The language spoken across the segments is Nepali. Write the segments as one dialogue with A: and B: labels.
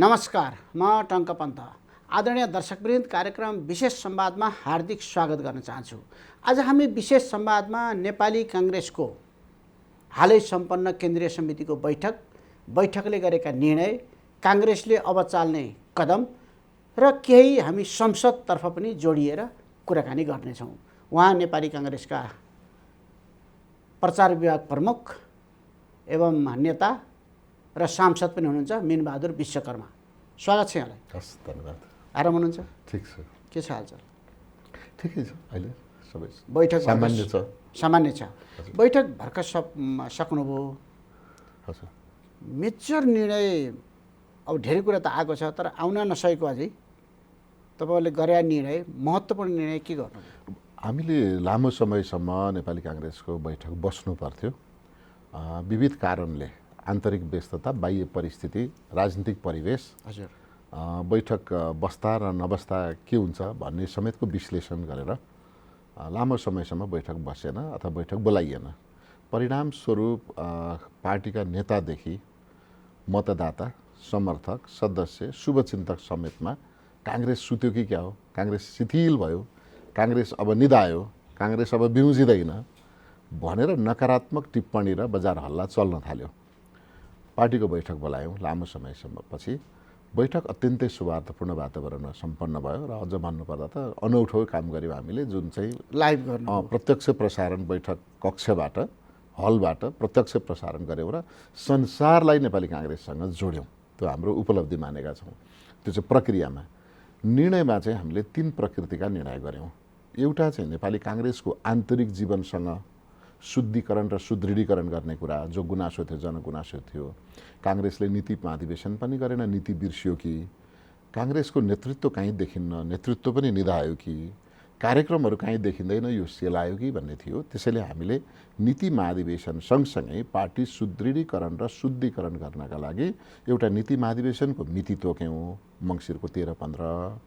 A: नमस्कार, म टङ्क पन्त। आदरणीय दर्शकवृन्द, कार्यक्रम विशेष संवादमा हार्दिक स्वागत गर्न चाहन्छु। आज हामी विशेष संवादमा नेपाली काङ्ग्रेसको हालै सम्पन्न केन्द्रीय समितिको बैठकले गरेका निर्णय, काङ्ग्रेसले अब चाल्ने कदम र केही हामी संसदतर्फ पनि जोडिएर कुराकानी गर्नेछौँ। उहाँ नेपाली काङ्ग्रेसका प्रचार विभाग प्रमुख एवं नेता र सांसद पनि हुनुहुन्छ मीनबहादुर विश्वकर्मा। स्वागत छ यहाँलाई।
B: हस्, धन्यवाद।
A: आराम हुनुहुन्छ?
B: ठिक छ।
A: के छ हालचाल?
B: ठिकै छ, अहिले सबै
A: बैठक
B: सामान्य छ।
A: सामान्य छ। बैठक भर्खर सक्नुभयो।
B: हजुर,
A: मेजर निर्णय अब धेरै कुरा त आएको छ, तर आउन नसकेको अझै तपाईँले गरे निर्णय, महत्त्वपूर्ण निर्णय के गर्नुभयो?
B: हामीले लामो समयसम्म नेपाली काङ्ग्रेसको बैठक बस्नु पर्थ्यो। विविध कारणले, आन्तरिक व्यस्तता, बाह्य परिस्थिति, राजनीतिक परिवेश,
A: हजुर,
B: बैठक बस्दा र नबस्दा के हुन्छ भन्ने समेतको विश्लेषण गरेर लामो समयसम्म बैठक बसेन अथवा बैठक बोलाइएन। परिणामस्वरूप पार्टीका नेतादेखि मतदाता, समर्थक, सदस्य, शुभचिन्तक समेतमा काङ्ग्रेस सुत्यो कि क्या हो, काङ्ग्रेस शिथिल भयो, काङ्ग्रेस अब निदायो, काङ्ग्रेस अब बिउजिँदैन भनेर नकारात्मक टिप्पणी र बजार हल्ला चल्न थाल्यो। पार्टीको बैठक बोलायौँ। लामो समयसम्म पछि बैठक अत्यन्तै सौहार्दपूर्ण वातावरणमा सम्पन्न भयो र अझ भन्नुपर्दा त अनौठो काम गऱ्यौँ हामीले, जुन चाहिँ
A: लाइभ गर्नु,
B: प्रत्यक्ष प्रसारण बैठक कक्षबाट, हलबाट प्रत्यक्ष प्रसारण गऱ्यौँ र संसारलाई नेपाली काङ्ग्रेससँग जोड्यौँ। त्यो हाम्रो उपलब्धि मानेका छौँ। त्यो चाहिँ प्रक्रियामा। निर्णयमा चाहिँ हामीले 3 प्रकृतिका निर्णय गऱ्यौँ। एउटा चाहिँ नेपाली काङ्ग्रेसको आन्तरिक जीवनसँग शुद्धिकरण र सुदृढीकरण गर्ने कुरा, जो गुनासो थियो, जनगुनासो थियो। काङ्ग्रेसले नीति महाधिवेशन पनि गरेन, नीति बिर्सियो कि, काङ्ग्रेसको नेतृत्व कहीँ देखिन्न, नेतृत्व पनि निधायो कि, कार्यक्रमहरू कहीँ देखिँदैन, यो सेलायो कि भन्ने थियो। त्यसैले हामीले नीति महाधिवेशन सँगसँगै पार्टी सुदृढीकरण र शुद्धिकरण गर्नका लागि एउटा नीति महाधिवेशनको मिति तोक्यौँ, मङ्सिरको 13-15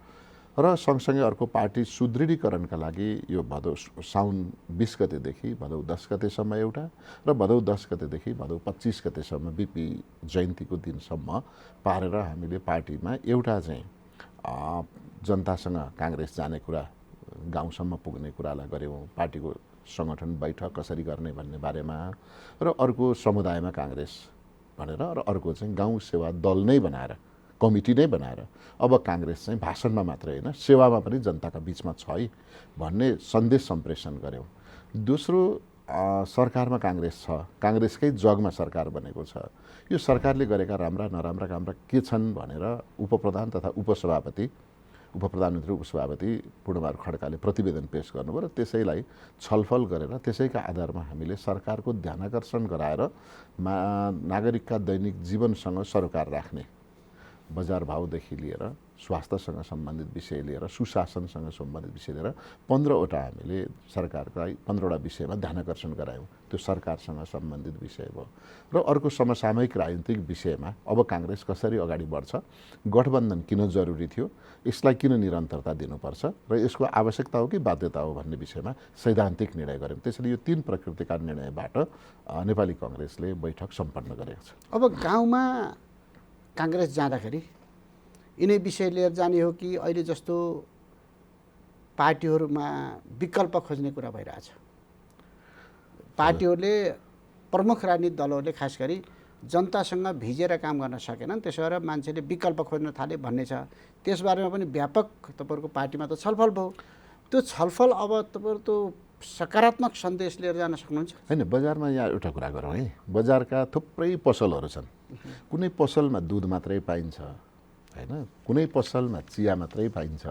B: र सँगसँगै अर्को पार्टी सुदृढीकरणका लागि यो साउन 20 गतेदेखि भदौ 10 गतेसम्म एउटा र भदौ 10 गतेदेखि भदौ 25 गतेसम्म बिपी जयन्तीको दिनसम्म पारेर हामीले पार्टीमा एउटा चाहिँ जनतासँग काङ्ग्रेस जाने कुरा, गाउँसम्म पुग्ने कुरालाई गऱ्यौँ। पार्टीको सङ्गठन बैठक कसरी गर्ने भन्ने बारेमा, र अर्को समुदायमा काङ्ग्रेस भनेर, र अर्को चाहिँ गाउँ सेवा दल नै बनाएर, कमिटी नै बनाएर अब काङ्ग्रेस चाहिँ भाषणमा मात्रै होइन, सेवामा पनि जनताका बिचमा छ है भन्ने सन्देश सम्प्रेषण गऱ्यौँ। दोस्रो, सरकारमा काङ्ग्रेस छ, काङ्ग्रेसकै जगमा सरकार बनेको छ। यो सरकारले गरेका राम्रा नराम्रा कामरा के छन् भनेर उपप्रधान तथा उपप्रधानमन्त्री उपसभापति पूर्णबहादुर खड्काले प्रतिवेदन पेश गर्नुभयो र त्यसैलाई छलफल गरेर त्यसैका आधारमा हामीले सरकारको ध्यानाकर्षण गराएर नागरिकका दैनिक जीवनसँग सरोकार राख्ने, बजार भावदेखि लिएर स्वास्थ्यसँग सम्बन्धित विषय लिएर, सुशासनसँग सम्बन्धित विषय लिएर 15वटा हामीले सरकारका 15वटा विषयमा ध्यानाकर्षण गरायौँ। त्यो सरकारसँग सम्बन्धित विषय भयो। र अर्को समसामयिक राजनीतिक विषयमा अब काङ्ग्रेस कसरी अगाडि बढ्छ, गठबन्धन किन जरुरी थियो, यसलाई किन निरन्तरता दिनुपर्छ र यसको आवश्यकता हो कि बाध्यता हो भन्ने विषयमा सैद्धान्तिक निर्णय गऱ्यौँ। त्यसैले यो 3 प्रकृतिका निर्णयबाट नेपाली काङ्ग्रेसले बैठक सम्पन्न गरेको छ।
A: अब गाउँमा काङ्ग्रेस जाँदाखेरि यिनै विषय लिएर जाने हो कि अहिले जस्तो पार्टीहरूमा विकल्प खोज्ने कुरा भइरहेछ? पार्टीहरूले, प्रमुख राजनीतिक दलहरूले खास गरी जनतासँग भिजेर काम गर्न सकेनन्, त्यसो भएर मान्छेले विकल्प खोज्न थाले भन्ने छ। त्यसबारेमा पनि व्यापक तपाईँहरूको पार्टीमा त छलफल भयो। त्यो छलफल अब तपाईँहरू त सकारात्मक सन्देश लिएर जान सक्नुहुन्छ?
B: होइन, बजारमा यहाँ एउटा कुरा गरौँ है। बजारका थुप्रै पसलहरू छन्। कुनै पसलमा दुध मात्रै पाइन्छ होइन, कुनै पसलमा चिया मात्रै पाइन्छ,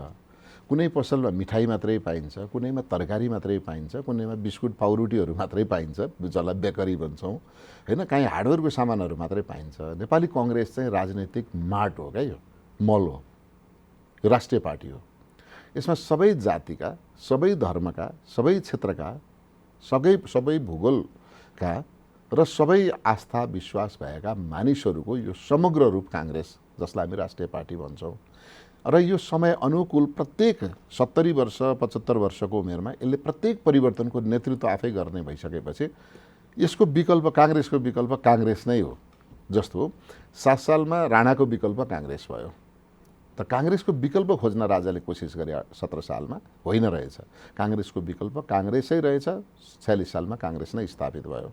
B: कुनै पसलमा मिठाई मात्रै पाइन्छ, कुनैमा तरकारी मात्रै पाइन्छ, कुनैमा बिस्कुट पाउरुटीहरू मात्रै पाइन्छ, जसलाई बेकरी भन्छौँ होइन, काहीँ हार्डवेयरको सामानहरू मात्रै पाइन्छ। नेपाली काङ्ग्रेस चाहिँ राजनीतिक मार्ट हो क्या, यो मल हो, यो राष्ट्रिय पार्टी हो। यसमा सबै जातिका, सबै धर्मका, सबै क्षेत्रका, सबै भूगोलका र सबै आस्था विश्वास भएका मानिसहरूको यो समग्र रूप काङ्ग्रेस, जसलाई हामी राष्ट्रिय पार्टी भन्छौँ। र यो समय अनुकूल प्रत्येक 70 वर्ष 75 वर्षको उमेरमा यसले प्रत्येक परिवर्तनको नेतृत्व आफै गर्ने भइसकेपछि यसको विकल्प, काङ्ग्रेसको विकल्प काङ्ग्रेस नै हो जस्तो 7 सालमा राणाको विकल्प काङ्ग्रेस भयो, त काङ्ग्रेसको विकल्प खोज्न राजाले कोसिस गरे 17 सालमा, होइन रहेछ। काङ्ग्रेसको विकल्प काङ्ग्रेसै रहेछ। 46 सालमा काङ्ग्रेस नै स्थापित भयो।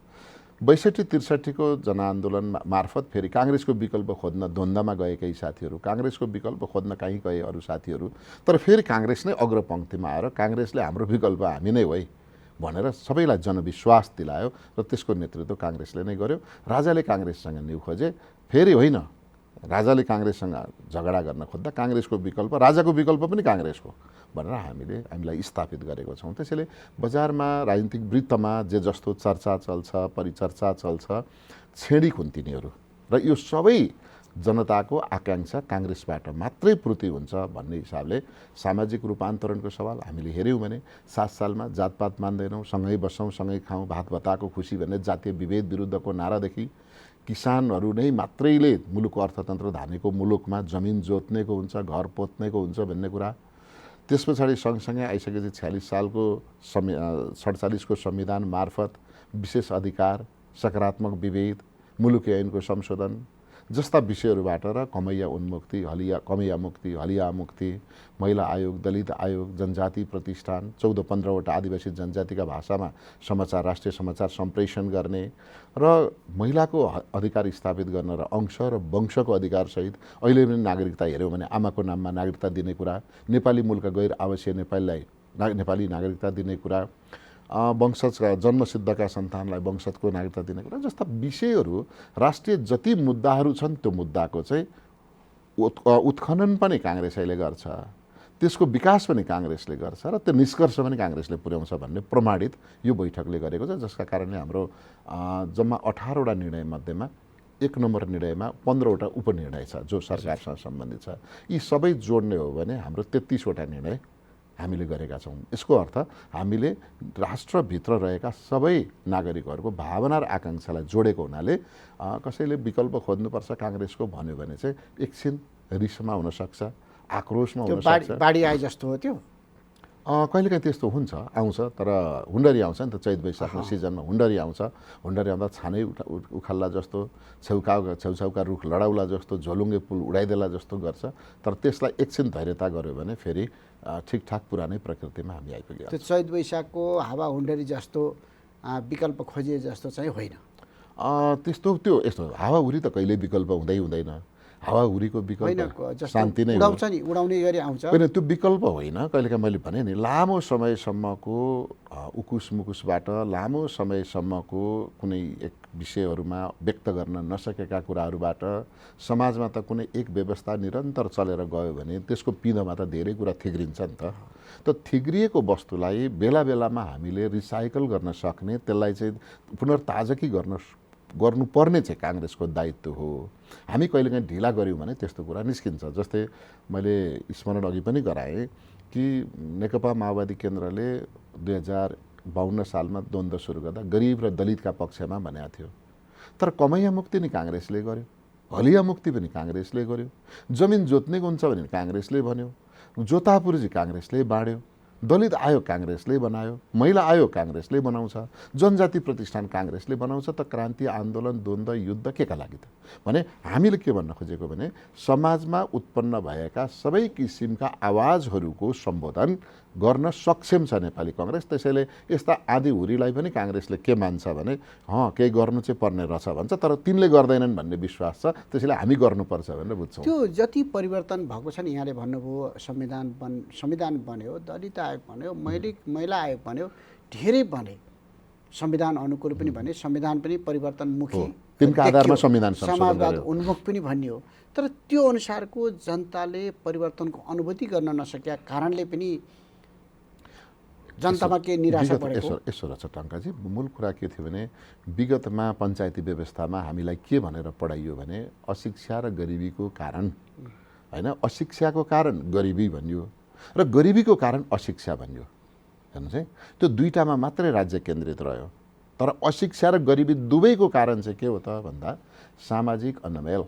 B: 62-63 को जनआन्दोलन मार्फत फेरि काङ्ग्रेसको विकल्प खोज्न द्वन्द्वमा गए केही साथीहरू, काङ्ग्रेसको विकल्प खोज्न कहीँ गए अरू साथीहरू, तर फेरि काङ्ग्रेस नै अग्रपङ्क्तिमा आएर काङ्ग्रेसले हाम्रो विकल्प हामी नै होइ भनेर सबैलाई जनविश्वास दिलायो र त्यसको नेतृत्व काङ्ग्रेसले नै गर्यो। राजाले काङ्ग्रेससँग न्यु खोजे, फेरि होइन, राजाले काङ्ग्रेससँग झगडा गर्न खोज्दा काङ्ग्रेसको विकल्प, राजाको विकल्प पनि काङ्ग्रेसको भनेर हामीलाई स्थापित गरेको छौँ। त्यसैले बजारमा राजनीतिक वृत्तमा जे जस्तो चर्चा चल्छ, परिचर्चा चल्छ, छेडी खुन्तिनीहरू र यो सबै जनताको आकाङ्क्षा काङ्ग्रेसबाट मात्रै पूर्ति हुन्छ भन्ने हिसाबले सामाजिक रूपान्तरणको सवाल हामीले हेऱ्यौँ भने 7 सालमा जातपात मान्दैनौँ, सँगै बस्छौँ, सँगै खाउँ, भात भताको खुसी भन्ने जातीय विभेद विरुद्धको नारादेखि किसानहरू नै मात्रैले मुलुकको अर्थतन्त्र धानेको मुलुकमा जमिन जोत्नेको हुन्छ, घर पोत्नेको हुन्छ भन्ने कुरा, त्यस पछाडि सँगसँगै आइसकेपछि 46 सालको 47 को संविधान मार्फत विशेष अधिकार, सकारात्मक विभेद, मुलुकी ऐनको संशोधन जस्ता विषयहरूबाट र कमैया उन्मुक्ति, कमैया मुक्ति, हलिया मुक्ति, महिला आयोग, दलित आयोग, जनजाति प्रतिष्ठान, 14-15 वटा आदिवासी जनजातिका भाषामा समाचार, राष्ट्रिय समाचार सम्प्रेषण गर्ने र महिलाको अधिकार स्थापित गर्न र अंश र वंशको अधिकारसहित अहिले पनि नागरिकता हेऱ्यौँ भने आमाको नाममा नागरिकता दिने कुरा, नेपाली मूलका गैर आवासीय नेपाली नागरिकता दिने कुरा, वंशजका जन्मसिद्धका सन्तानलाई वंशजको नागरिकता दिने कुरा जस्ता विषयहरू, राष्ट्रिय जति मुद्दाहरू छन् त्यो मुद्दाको चाहिँ उत्खनन पनि काङ्ग्रेसले गर्छ, त्यसको विकास पनि काङ्ग्रेसले गर्छ र त्यो निष्कर्ष पनि काङ्ग्रेसले पुर्याउँछ भन्ने प्रमाणित यो बैठकले गरेको छ। जसका कारणले हाम्रो जम्मा 18 वटा निर्णय मध्येमा 1 नम्बर निर्णयमा 15 वटा उपनिर्णय छ जो सरकारसँग सम्बन्धित छ। यी सबै जोड्ने हो भने हाम्रो 33 वटा निर्णय हामीले गरेका छौँ। यसको अर्थ हामीले राष्ट्रभित्र रहेका सबै नागरिकहरूको भावना र आकाङ्क्षालाई जोडेको हुनाले कसैले विकल्प खोज्नुपर्छ काङ्ग्रेसको भन्यो भने चाहिँ एकछिन रिसमा हुनसक्छ, आक्रोशमा हुनसक्छ,
A: बाढी आए जस्तो हो त्यो।
B: कहिलेकाहीँ त्यस्तो हुन्छ, आउँछ, तर हुन्डरी आउँछ नि त, चैत वैशाखको सिजनमा हुन्डरी आउँछ। हुन्डरी आउँदा छानै उखाल्ला जस्तो, छेउछाउका रुख लडाउला जस्तो, झोलुङ्गे पुल उडाइदेला जस्तो गर्छ, तर त्यसलाई एकछिन धैर्यता गर्यो भने फेरि ठिकठाक पुरानै प्रकृतिमा हामी आइपुग्यौँ।
A: त्यो चैत वैशाखको हावा हुन्डरी जस्तो विकल्प खोजिए जस्तो चाहिँ होइन।
B: त्यस्तो त्यो यस्तो हावाहुरी त कहिल्यै विकल्प हुँदैन। हावाहुरीको विकल्प शान्ति नै
A: उडाउँछ नि, उडाउने गरी आउँछ।
B: होइन, त्यो विकल्प होइन। कहिलेकाहीँ मैले भने नि, लामो समयसम्मको उकुस मुकुसबाट, लामो समयसम्मको कुनै एक विषयहरूमा व्यक्त गर्न नसकेका कुराहरूबाट समाजमा त कुनै एक व्यवस्था निरन्तर चलेर गयो भने त्यसको पिँधमा त धेरै कुरा थिग्रिन्छ नि त। त थिग्रिएको वस्तुलाई बेला बेलामा हामीले रिसाइकल गर्न सक्ने, त्यसलाई चाहिँ पुनर्ताजगी गर्नुपर्ने चाहिँ काङ्ग्रेसको दायित्व हो। हामी कहिलेकाहीँ ढिला गऱ्यौँ भने त्यस्तो कुरा निस्किन्छ। जस्तै मैले स्मरण अघि पनि गराएँ कि नेकपा माओवादी केन्द्रले 2052 सालमा द्वन्द्व सुरु गर्दा गरिब र दलितका पक्षमा भनेको थियो, तर कमैया मुक्ति नि काङ्ग्रेसले गर्यो, हलिया मुक्ति पनि काङ्ग्रेसले गर्यो, जमिन जोत्नेको हुन्छ भने काङ्ग्रेसले भन्यो, जोतापुर्जी काङ्ग्रेसले बाँड्यो, दलित आयोग काङ्ग्रेसले बनायो, महिला आयोग काङ्ग्रेसले बनाउँछ, जनजाति प्रतिष्ठान काङ्ग्रेसले बनाउँछ, त क्रान्ति आन्दोलन द्वन्द्व युद्ध केका लागि त भने हामीले के भन्न खोजेको भने समाजमा उत्पन्न भएका सबै किसिमका आवाजहरूको सम्बोधन गर्न सक्षम छ नेपाली काङ्ग्रेस। त्यसैले यस्ता आँधीहुरीलाई पनि काङ्ग्रेसले के मान्छ भने केही गर्नु चाहिँ पर्ने रहेछ भन्छ, तर तिनले गर्दैनन् भन्ने विश्वास छ। त्यसैले हामी गर्नुपर्छ भनेर बुझ्छौँ।
A: त्यो जति परिवर्तन भएको छ नि, यहाँले भन्नुभयो संविधान बन्यो, दलित आयोग बन्यो, महिला आयोग बन्यो, धेरै बने, संविधान अनुकूल पनि भने, संविधान पनि परिवर्तनमुखी,
B: तिनका आधारमा संविधान
A: समाजवाद उन्मुख पनि भनियो। तर त्यो अनुसारको जनताले परिवर्तनको अनुभूति गर्न नसकेका कारणले पनि जनतामा के निराशा बढेको।
B: यसो रहेछ टङ्काजी, मूल कुरा के थियो भने विगतमा पञ्चायती व्यवस्थामा हामीलाई के भनेर पढाइयो भने अशिक्षा र गरिबीको कारण होइन, अशिक्षाको कारण गरिबी भनियो र गरिबीको कारण अशिक्षा भनियो। हेर्नुहोस् है, त्यो दुईटामा मात्रै राज्य केन्द्रित रह्यो। तर अशिक्षा र गरिबी दुवैको कारण चाहिँ के हो त भन्दा सामाजिक अनमेल,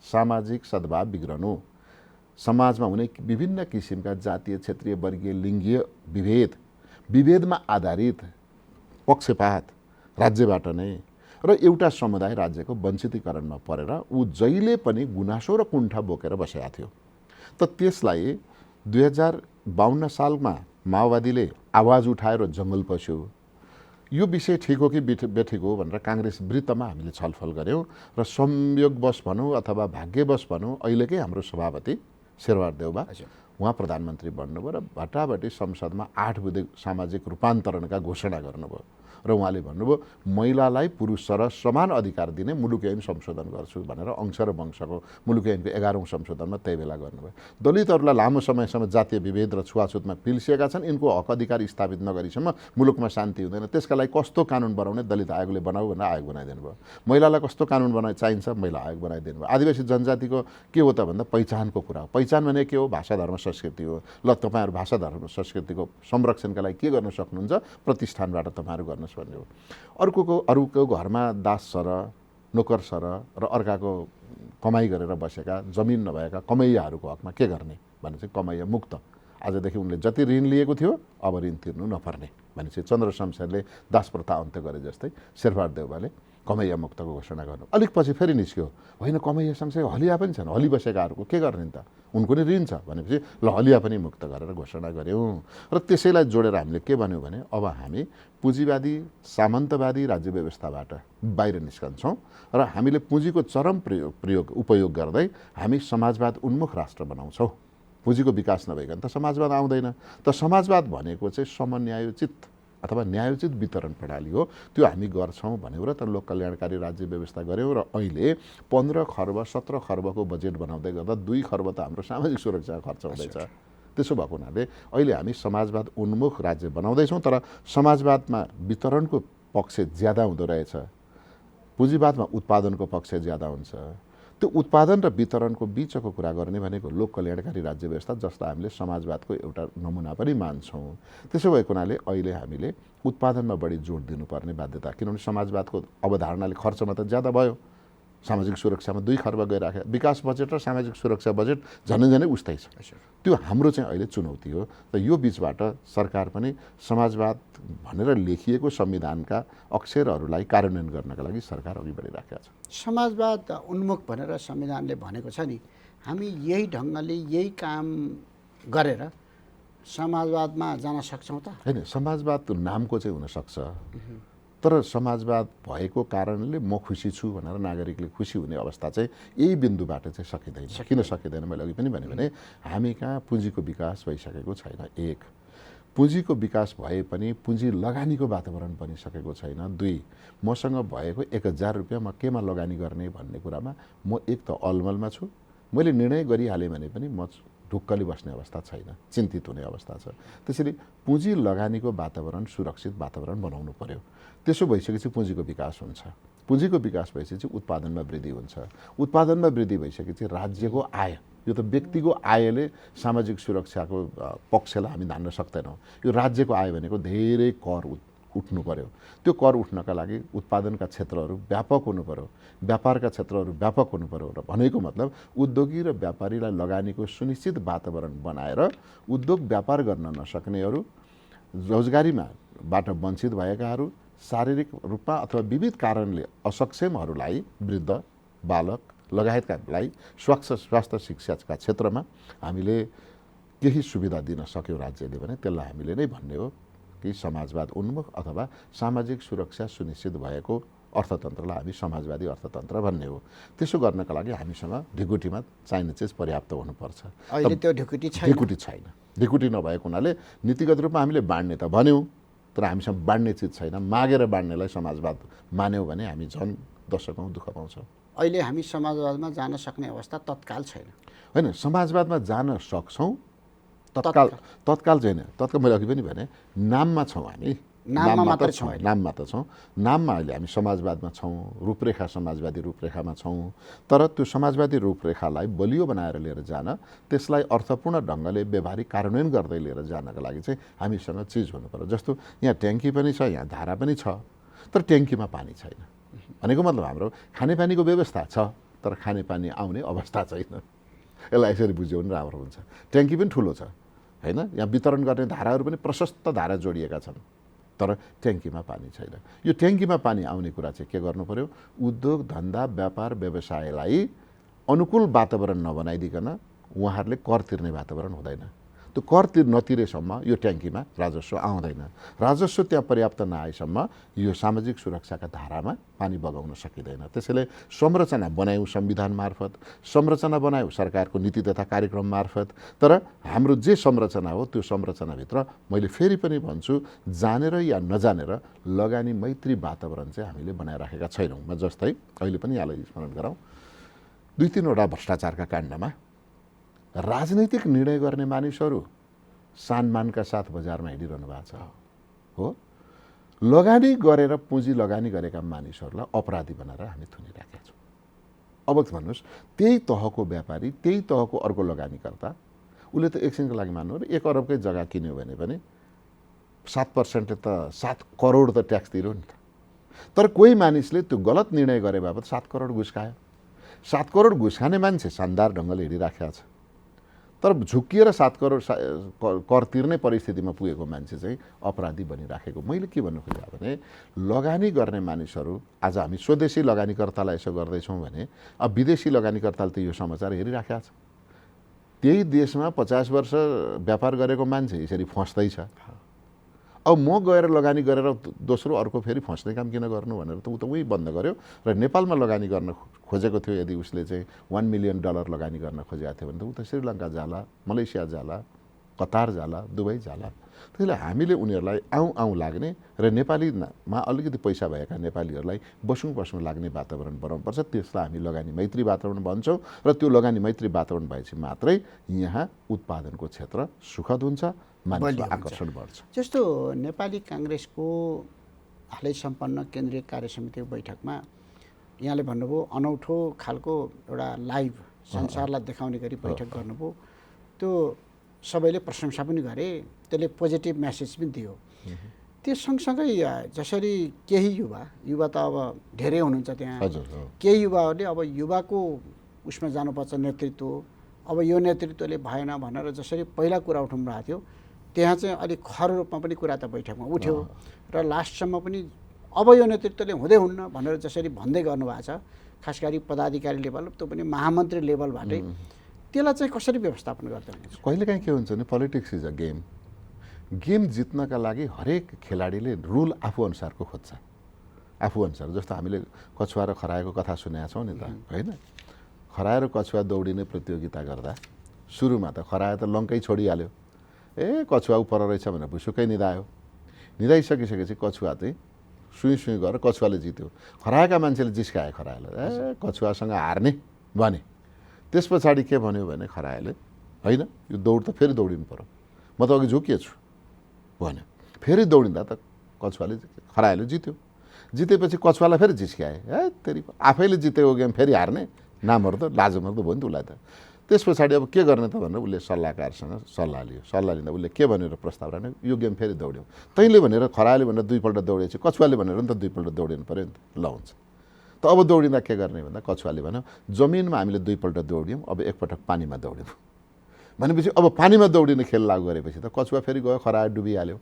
B: सामाजिक सद्भाव बिग्रनु, समाजमा हुने विभिन्न किसिमका जातीय, क्षेत्रीय, वर्गीय, लिङ्गीय विभेदमा आधारित पक्षपात राज्यबाट नै र एउटा समुदाय राज्यको वञ्चितीकरणमा परेर ऊ जहिले पनि गुनासो र कुण्ठा बोकेर बसेका थियो। त त्यसलाई 2052 सालमा माओवादीले आवाज उठाएर जङ्गल पस्यो। यो विषय ठिक हो कि बेठिक हो भनेर काङ्ग्रेस वृत्तमा हामीले छलफल गऱ्यौँ र संयोगवश भनौँ अथवा भाग्यवश भनौँ अहिलेकै हाम्रो सभापति शेरबहादुर देउबा उहाँ प्रधानमन्त्री बन्नुभयो र भट्टाभट्टी संसदमा 8 बुँदे सामाजिक रूपान्तरणका घोषणा गर्नुभयो र उहाँले भन्नुभयो महिलालाई पुरुष र समान अधिकार दिने मुलुक ऐन संशोधन गर्छु भनेर अंश र वंशको मुलुक ऐनको 11औं संशोधनमा त्यही बेला गर्नुभयो। दलितहरूलाई लामो समयसम्म जातीय विभेद र छुवाछुतमा पिल्सिएका छन्, यिनको हक अधिकार स्थापित नगरीसम्म मुलुकमा शान्ति हुँदैन। त्यसका लागि कस्तो कानुन बनाउने दलित आयोगले बनाऊ भनेर आयोग बनाइदिनु भयो। महिलालाई कस्तो कानुन बनाइ चाहिन्छ महिला आयोग बनाइदिनु भयो। आदिवासी जनजातिको के हो त भन्दा पहिचानको कुरा हो। पहिचान भने के हो? भाषा धर्म संस्कृति हो। ल तपाईहरु भाषा धर्म संस्कृतिको संरक्षणका लागि के गर्न सक्नुहुन्छ? प्रतिष्ठानबाट तपाईहरु गर्न भन्ने हो। अरूको घरमा दास सर नोकर सर र अर्काको कमाई गरेर बसेका जमिन नभएका कमैयाहरूको हकमा के गर्ने भने चाहिँ कमैया मुक्त। आजदेखि उनले जति ऋण लिएको थियो अब ऋण तिर्नु नपर्ने भनेपछि चन्द्र शमशेरले दास प्रथा अन्त्य गरे जस्तै शेरबहादुर देउवाले कमैया मुक्तको घोषणा गर्नु। अलिक पछि फेरि निस्क्यो होइन कमैया सँगसँगै हलिया पनि छन्, हली बसेकाहरूको के गर्ने त, उनको नि ऋण छ भनेपछि ल हलिया पनि मुक्त गरेर घोषणा गऱ्यौँ। र त्यसैलाई जोडेर हामीले के भन्यौँ भने अब हामी पुँजीवादी सामन्तवादी राज्य व्यवस्थाबाट बाहिर निस्कन्छौँ र हामीले पुँजीको चरम उपयोग गर्दै हामी समाजवाद उन्मुख राष्ट्र बनाउँछौँ। पुँजीको विकास नभइकन त समाजवाद आउँदैन। त समाजवाद भनेको चाहिँ समन्यायोचित अथवा न्यायोचित वितरण प्रणाली हो। त्यो हामी गर्छौँ भन्यौँ र त लोक कल्याणकारी राज्य व्यवस्था गऱ्यौँ र अहिले 15 खर्ब 17 खर्बको बजेट बनाउँदै गर्दा 2 खर्ब त हाम्रो सामाजिक सुरक्षा खर्च हुँदैछ। त्यसो भएको हुनाले अहिले हामी समाजवाद उन्मुख राज्य बनाउँदैछौँ, तर समाजवादमा वितरणको पक्ष ज्यादा हुँदो रहेछ, पुँजीवादमा उत्पादनको पक्ष ज्यादा हुन्छ। त्यो उत्पादन र वितरणको बीचको कुरा गर्ने भनेको लोक कल्याणकारी राज्य व्यवस्था जसलाई हामीले समाजवादको एउटा नमुना पनि मान्छौँ। त्यसो भएको हुनाले अहिले हामीले उत्पादनमा बढी जोड दिनुपर्ने बाध्यता, किनभने समाजवादको अवधारणाले खर्चमा त ज्यादा भयो। सामाजिक सुरक्षामा 2 खर्ब गइराख्यो। विकास बजेट र सामाजिक सुरक्षा बजेट झनै उस्तै छ। त्यो हाम्रो चाहिँ अहिले चुनौती हो। त यो बीचबाट सरकार पनि समाजवाद भनेर लेखिएको संविधानका अक्षरहरूलाई कार्यान्वयन गर्नका लागि सरकार अघि बढिराखेको छ।
A: समाजवाद उन्मुख भनेर संविधानले भनेको छ नि, हामी यही ढङ्गले यही काम गरेर समाजवादमा जान सक्छौँ त?
B: हैन, समाजवाद नामको चाहिँ हुनसक्छ, तर समाजवाद भएको कारणले म खुसी छु भनेर नागरिकले खुसी हुने अवस्था चाहिँ यही बिन्दुबाट चाहिँ सकिँदैन। किन सकिँदैन मैले अघि पनि भने हामी कहाँ पुँजीको विकास भइसकेको छैन। 1, पुँजीको विकास भए पनि पुँजी लगानीको वातावरण बनिसकेको छैन। 2, मसँग भएको 1000 रुपियाँ म केमा लगानी गर्ने भन्ने कुरामा म एक त अलमलमा छु। मैले निर्णय गरिहालेँ भने पनि म ढुक्कली बस्ने अवस्था छैन, चिन्तित हुने अवस्था छ। त्यसैले पुँजी लगानीको वातावरण सुरक्षित वातावरण बनाउनु पर्यो। त्यसो भइसकेपछि पुँजीको विकास हुन्छ। पुँजीको विकास भइसकेपछि उत्पादनमा वृद्धि हुन्छ। उत्पादनमा वृद्धि भइसकेपछि राज्यको आय, यो त व्यक्तिको आयले सामाजिक सुरक्षाको पक्षलाई हामी धान्न सक्दैनौँ। यो राज्यको आय भनेको धेरै कर उठ्नु पर्यो। त्यो कर उठ्नका लागि उत्पादनका क्षेत्रहरू व्यापक हुनु पर्यो, व्यापारका क्षेत्रहरू व्यापक हुनु पर्यो। र भनेको मतलब उद्योगी र व्यापारीलाई लगानीको सुनिश्चित वातावरण बनाएर उद्योग व्यापार गर्न नसक्नेहरू, रोजगारीबाट वञ्चित भएकाहरू, शारीरिक रूपमा अथवा विविध कारणले असक्षमहरूलाई, वृद्ध बालक लगायतकालाई स्वास्थ्य शिक्षाका क्षेत्रमा हामीले केही सुविधा दिन सक्यौँ राज्यले भने त्यसलाई हामीले नै भन्ने हो कि समाजवाद उन्मुख अथवा सामाजिक सुरक्षा सुनिश्चित भएको अर्थतन्त्रलाई हामी समाजवादी अर्थतन्त्र भन्ने हो। त्यसो गर्नका लागि हामीसँग ढिकुटीमा चाहिने चिज पर्याप्त हुनुपर्छ।
A: अहिले त्यो ढिकुटी
B: छैन। ढिकुटी नभएको हुनाले नीतिगत रूपमा हामीले बाँड्ने त भन्यौँ, तर हामीसँग बाँड्ने चिज छैन। मागेर बाँड्नेलाई समाजवाद मान्यौँ भने हामी झन् दशकौँ दुःख पाउँछौँ।
A: अहिले हामी समाजवादमा जान सक्ने अवस्था तत्काल छैन।
B: होइन, समाजवादमा जान सक्छौँ, तत्काल छैन। तत्काल मैले अघि पनि भने नाममा छौँ, हामी नाममा त छौँ। नाममा अहिले हामी समाजवादमा छौँ, रूपरेखा समाजवादी रूपरेखामा छौँ। तर त्यो समाजवादी रूपरेखालाई बलियो बनाएर लिएर जान, त्यसलाई अर्थपूर्ण ढङ्गले व्यवहारिक कार्यान्वयन गर्दै लिएर जानका लागि चाहिँ हामीसँग चिज हुनु पर्यो। जस्तो यहाँ ट्याङ्की पनि छ, यहाँ धारा पनि छ, तर ट्याङ्कीमा पानी छैन। भनेको मतलब हाम्रो खानेपानीको व्यवस्था छ, तर खानेपानी आउने अवस्था छैन। यसलाई यसरी बुझ्यो भने राम्रो हुन्छ। ट्याङ्की पनि ठुलो छ होइन, यहाँ वितरण गर्ने धाराहरू पनि प्रशस्त धारा जोडिएका छन्, तर ट्याङ्कीमा पानी छैन। यो ट्याङ्कीमा पानी आउने कुरा चाहिँ के गर्नु पर्यो, उद्योग धन्दा व्यापार व्यवसायलाई अनुकूल वातावरण नबनाइदिकन उहाँहरूले कर तिर्ने वातावरण हुँदैन। त्यो कर नतिरेसम्म यो ट्याङ्कीमा राजस्व आउँदैन। राजस्व त्यहाँ पर्याप्त नआएसम्म यो सामाजिक सुरक्षाका धारामा पानी बगाउन सकिँदैन। त्यसैले संरचना बनायौँ संविधान मार्फत, संरचना बनायौँ सरकारको नीति तथा कार्यक्रम मार्फत, तर हाम्रो जे संरचना हो त्यो संरचनाभित्र मैले फेरि पनि भन्छु, जानेर या नजानेर लगानी मैत्री वातावरण चाहिँ हामीले बनाइराखेका छैनौँ। म जस्तै अहिले पनि यहाँलाई स्मरण गराउँ, 2-3 भ्रष्टाचारका काण्डमा राजनैतिक निर्णय गर्ने मानिसहरू सानमानका साथ बजारमा हिँडिरहनु भएको छ हो। लगानी गरेर पुँजी लगानी गरेका मानिसहरूलाई अपराधी बनाएर हामी थुनिराखेका छौँ। अब भन्नुहोस्, त्यही तहको व्यापारी, त्यही तहको अर्को लगानीकर्ता, उसले त एकछिनको लागि मान्नु र 1 अरबकै जग्गा किन्यो भने पनि 7% त 7 करोड त ट्याक्स तिर्यो नि त। तर कोही मानिसले त्यो गलत निर्णय गरे बापत 7 करोड घुस खायो। 7 करोड घुस खाने मान्छे शानदार ढङ्गले हिँडिराखेको छ, तर झुक्किएर 7 करोड कर तिर्ने परिस्थितिमा पुगेको मान्छे चाहिँ अपराधी बनिराखेको। मैले के भन्नु खोजेँ भने, लगानी गर्ने मानिसहरू आज हामी स्वदेशी लगानीकर्तालाई यसो गर्दैछौँ भने अब विदेशी लगानीकर्ताले त यो समाचार हेरिराखेका छ। त्यही देशमा 50 वर्ष व्यापार गरेको मान्छे यसरी फस्दैछ। अब म गएर लगानी गरेर दोस्रो अर्को फेरि फस्ने काम किन गर्नु भनेर त ऊ त उही बन्द गर्यो र नेपालमा लगानी गर्न खोजेको थियो। यदि उसले चाहिँ $1 मिलियन लगानी गर्न खोजेको थियो भने त ऊ त श्रीलङ्का जाला, मलेसिया जाला, कतार जाला, दुबई जाला। त्यसैले हामीले उनीहरूलाई आउँ लाग्ने र नेपालीमा अलिकति पैसा भएका नेपालीहरूलाई बसौँ लाग्ने वातावरण बनाउनुपर्छ। त्यसलाई हामी लगानी मैत्री वातावरण भन्छौँ र त्यो लगानी मैत्री वातावरण भएपछि मात्रै यहाँ उत्पादनको क्षेत्र सुखद हुन्छ, मानिसको आकर्षण बढ्छ।
A: जस्तो नेपाली काङ्ग्रेसको हालै सम्पन्न केन्द्रीय कार्य समितिको बैठकमा यहाँले भन्नुभयो अनौठो खालको एउटा लाइभ संसारलाई देखाउने गरी बैठक गर्नुभयो। त्यो सबैले प्रशंसा पनि गरे, त्यसले पोजिटिभ मेसेज पनि दियो। त्यो सँगसँगै जसरी केही युवा त अब धेरै हुनुहुन्छ त्यहाँ, केही युवाहरूले अब युवाको उसमा जानुपर्छ नेतृत्व, अब यो नेतृत्वले भएन भनेर जसरी पहिला कुरा उठाउनु भएको थियो, त्यहाँ चाहिँ अलिक खरो रूपमा पनि कुरा त बैठकमा उठ्यो र लास्टसम्म पनि अब यो नेतृत्वले हुँदै हुन्न भनेर जसरी भन्दै गर्नुभएको छ, खास गरी पदाधिकारी लेभल, त्यो पनि महामन्त्री लेभलबाटै, त्यसलाई चाहिँ कसरी व्यवस्थापन गर्दै हुनुहुन्छ?
B: कहिलेकाहीँ के हुन्छ भने पोलिटिक्स इज अ गेम जित्नका लागि हरेक खेलाडीले रुल आफू अनुसारको खोज्छ, आफू अनुसार। जस्तो हामीले कछुवा र खरायोको कथा सुनेका छौँ नि त, होइन? खरायो र कछुवा दौडिने प्रतियोगिता गर्दा सुरुमा त खरायो त लङ्कै छोडिहाल्यो, कछुवा उपर रहेछ भनेर भुसुकै निधायो। निधाइसकिसकेपछि कछुवा चाहिँ सुई गरेर कछुवाले जित्यो। खराएका मान्छेले जिस्काए खरायोलाई, कछुवासँग हार्ने भने। त्यस पछाडि के भन्यो भने खरायोले, होइन यो दौड त फेरि दौडिनु पर्यो, म त अघि झुकिएछु भन्यो। फेरि दौडिँदा त खरायोले जित्यो। जितेपछि कछुवालाई फेरि जिस्काए, तेरि आफैले जितेको गेम फेरि हार्ने, नामर्दो लाजमर्दो भयो नि त उसलाई त। त्यस पछाडि अब के गर्ने त भनेर उसले सल्लाहकारसँग सल्लाह लियो। सल्लाह लिँदा उसले के भनेर प्रस्ताव राख्यो, यो गेम फेरि दौड्यो। तैँले भनेर खरायोले भनेर 2 पल्ट दौडेपछि कछुवाले भनेर नि त 2 पल्ट दौडिनु पऱ्यो नि त, ल हुन्छ। त अब दौडिँदा के गर्ने भन्दा कछुवाले भन्यो, जमिनमा हामीले 2 पल्ट दौड्यौँ, अब 1 पटक पानीमा दौड्यौँ भनेपछि अब पानीमा दौडिने खेल लागू गरेपछि त कछुवा फेरि गयो, खरायो डुबिहाल्यो।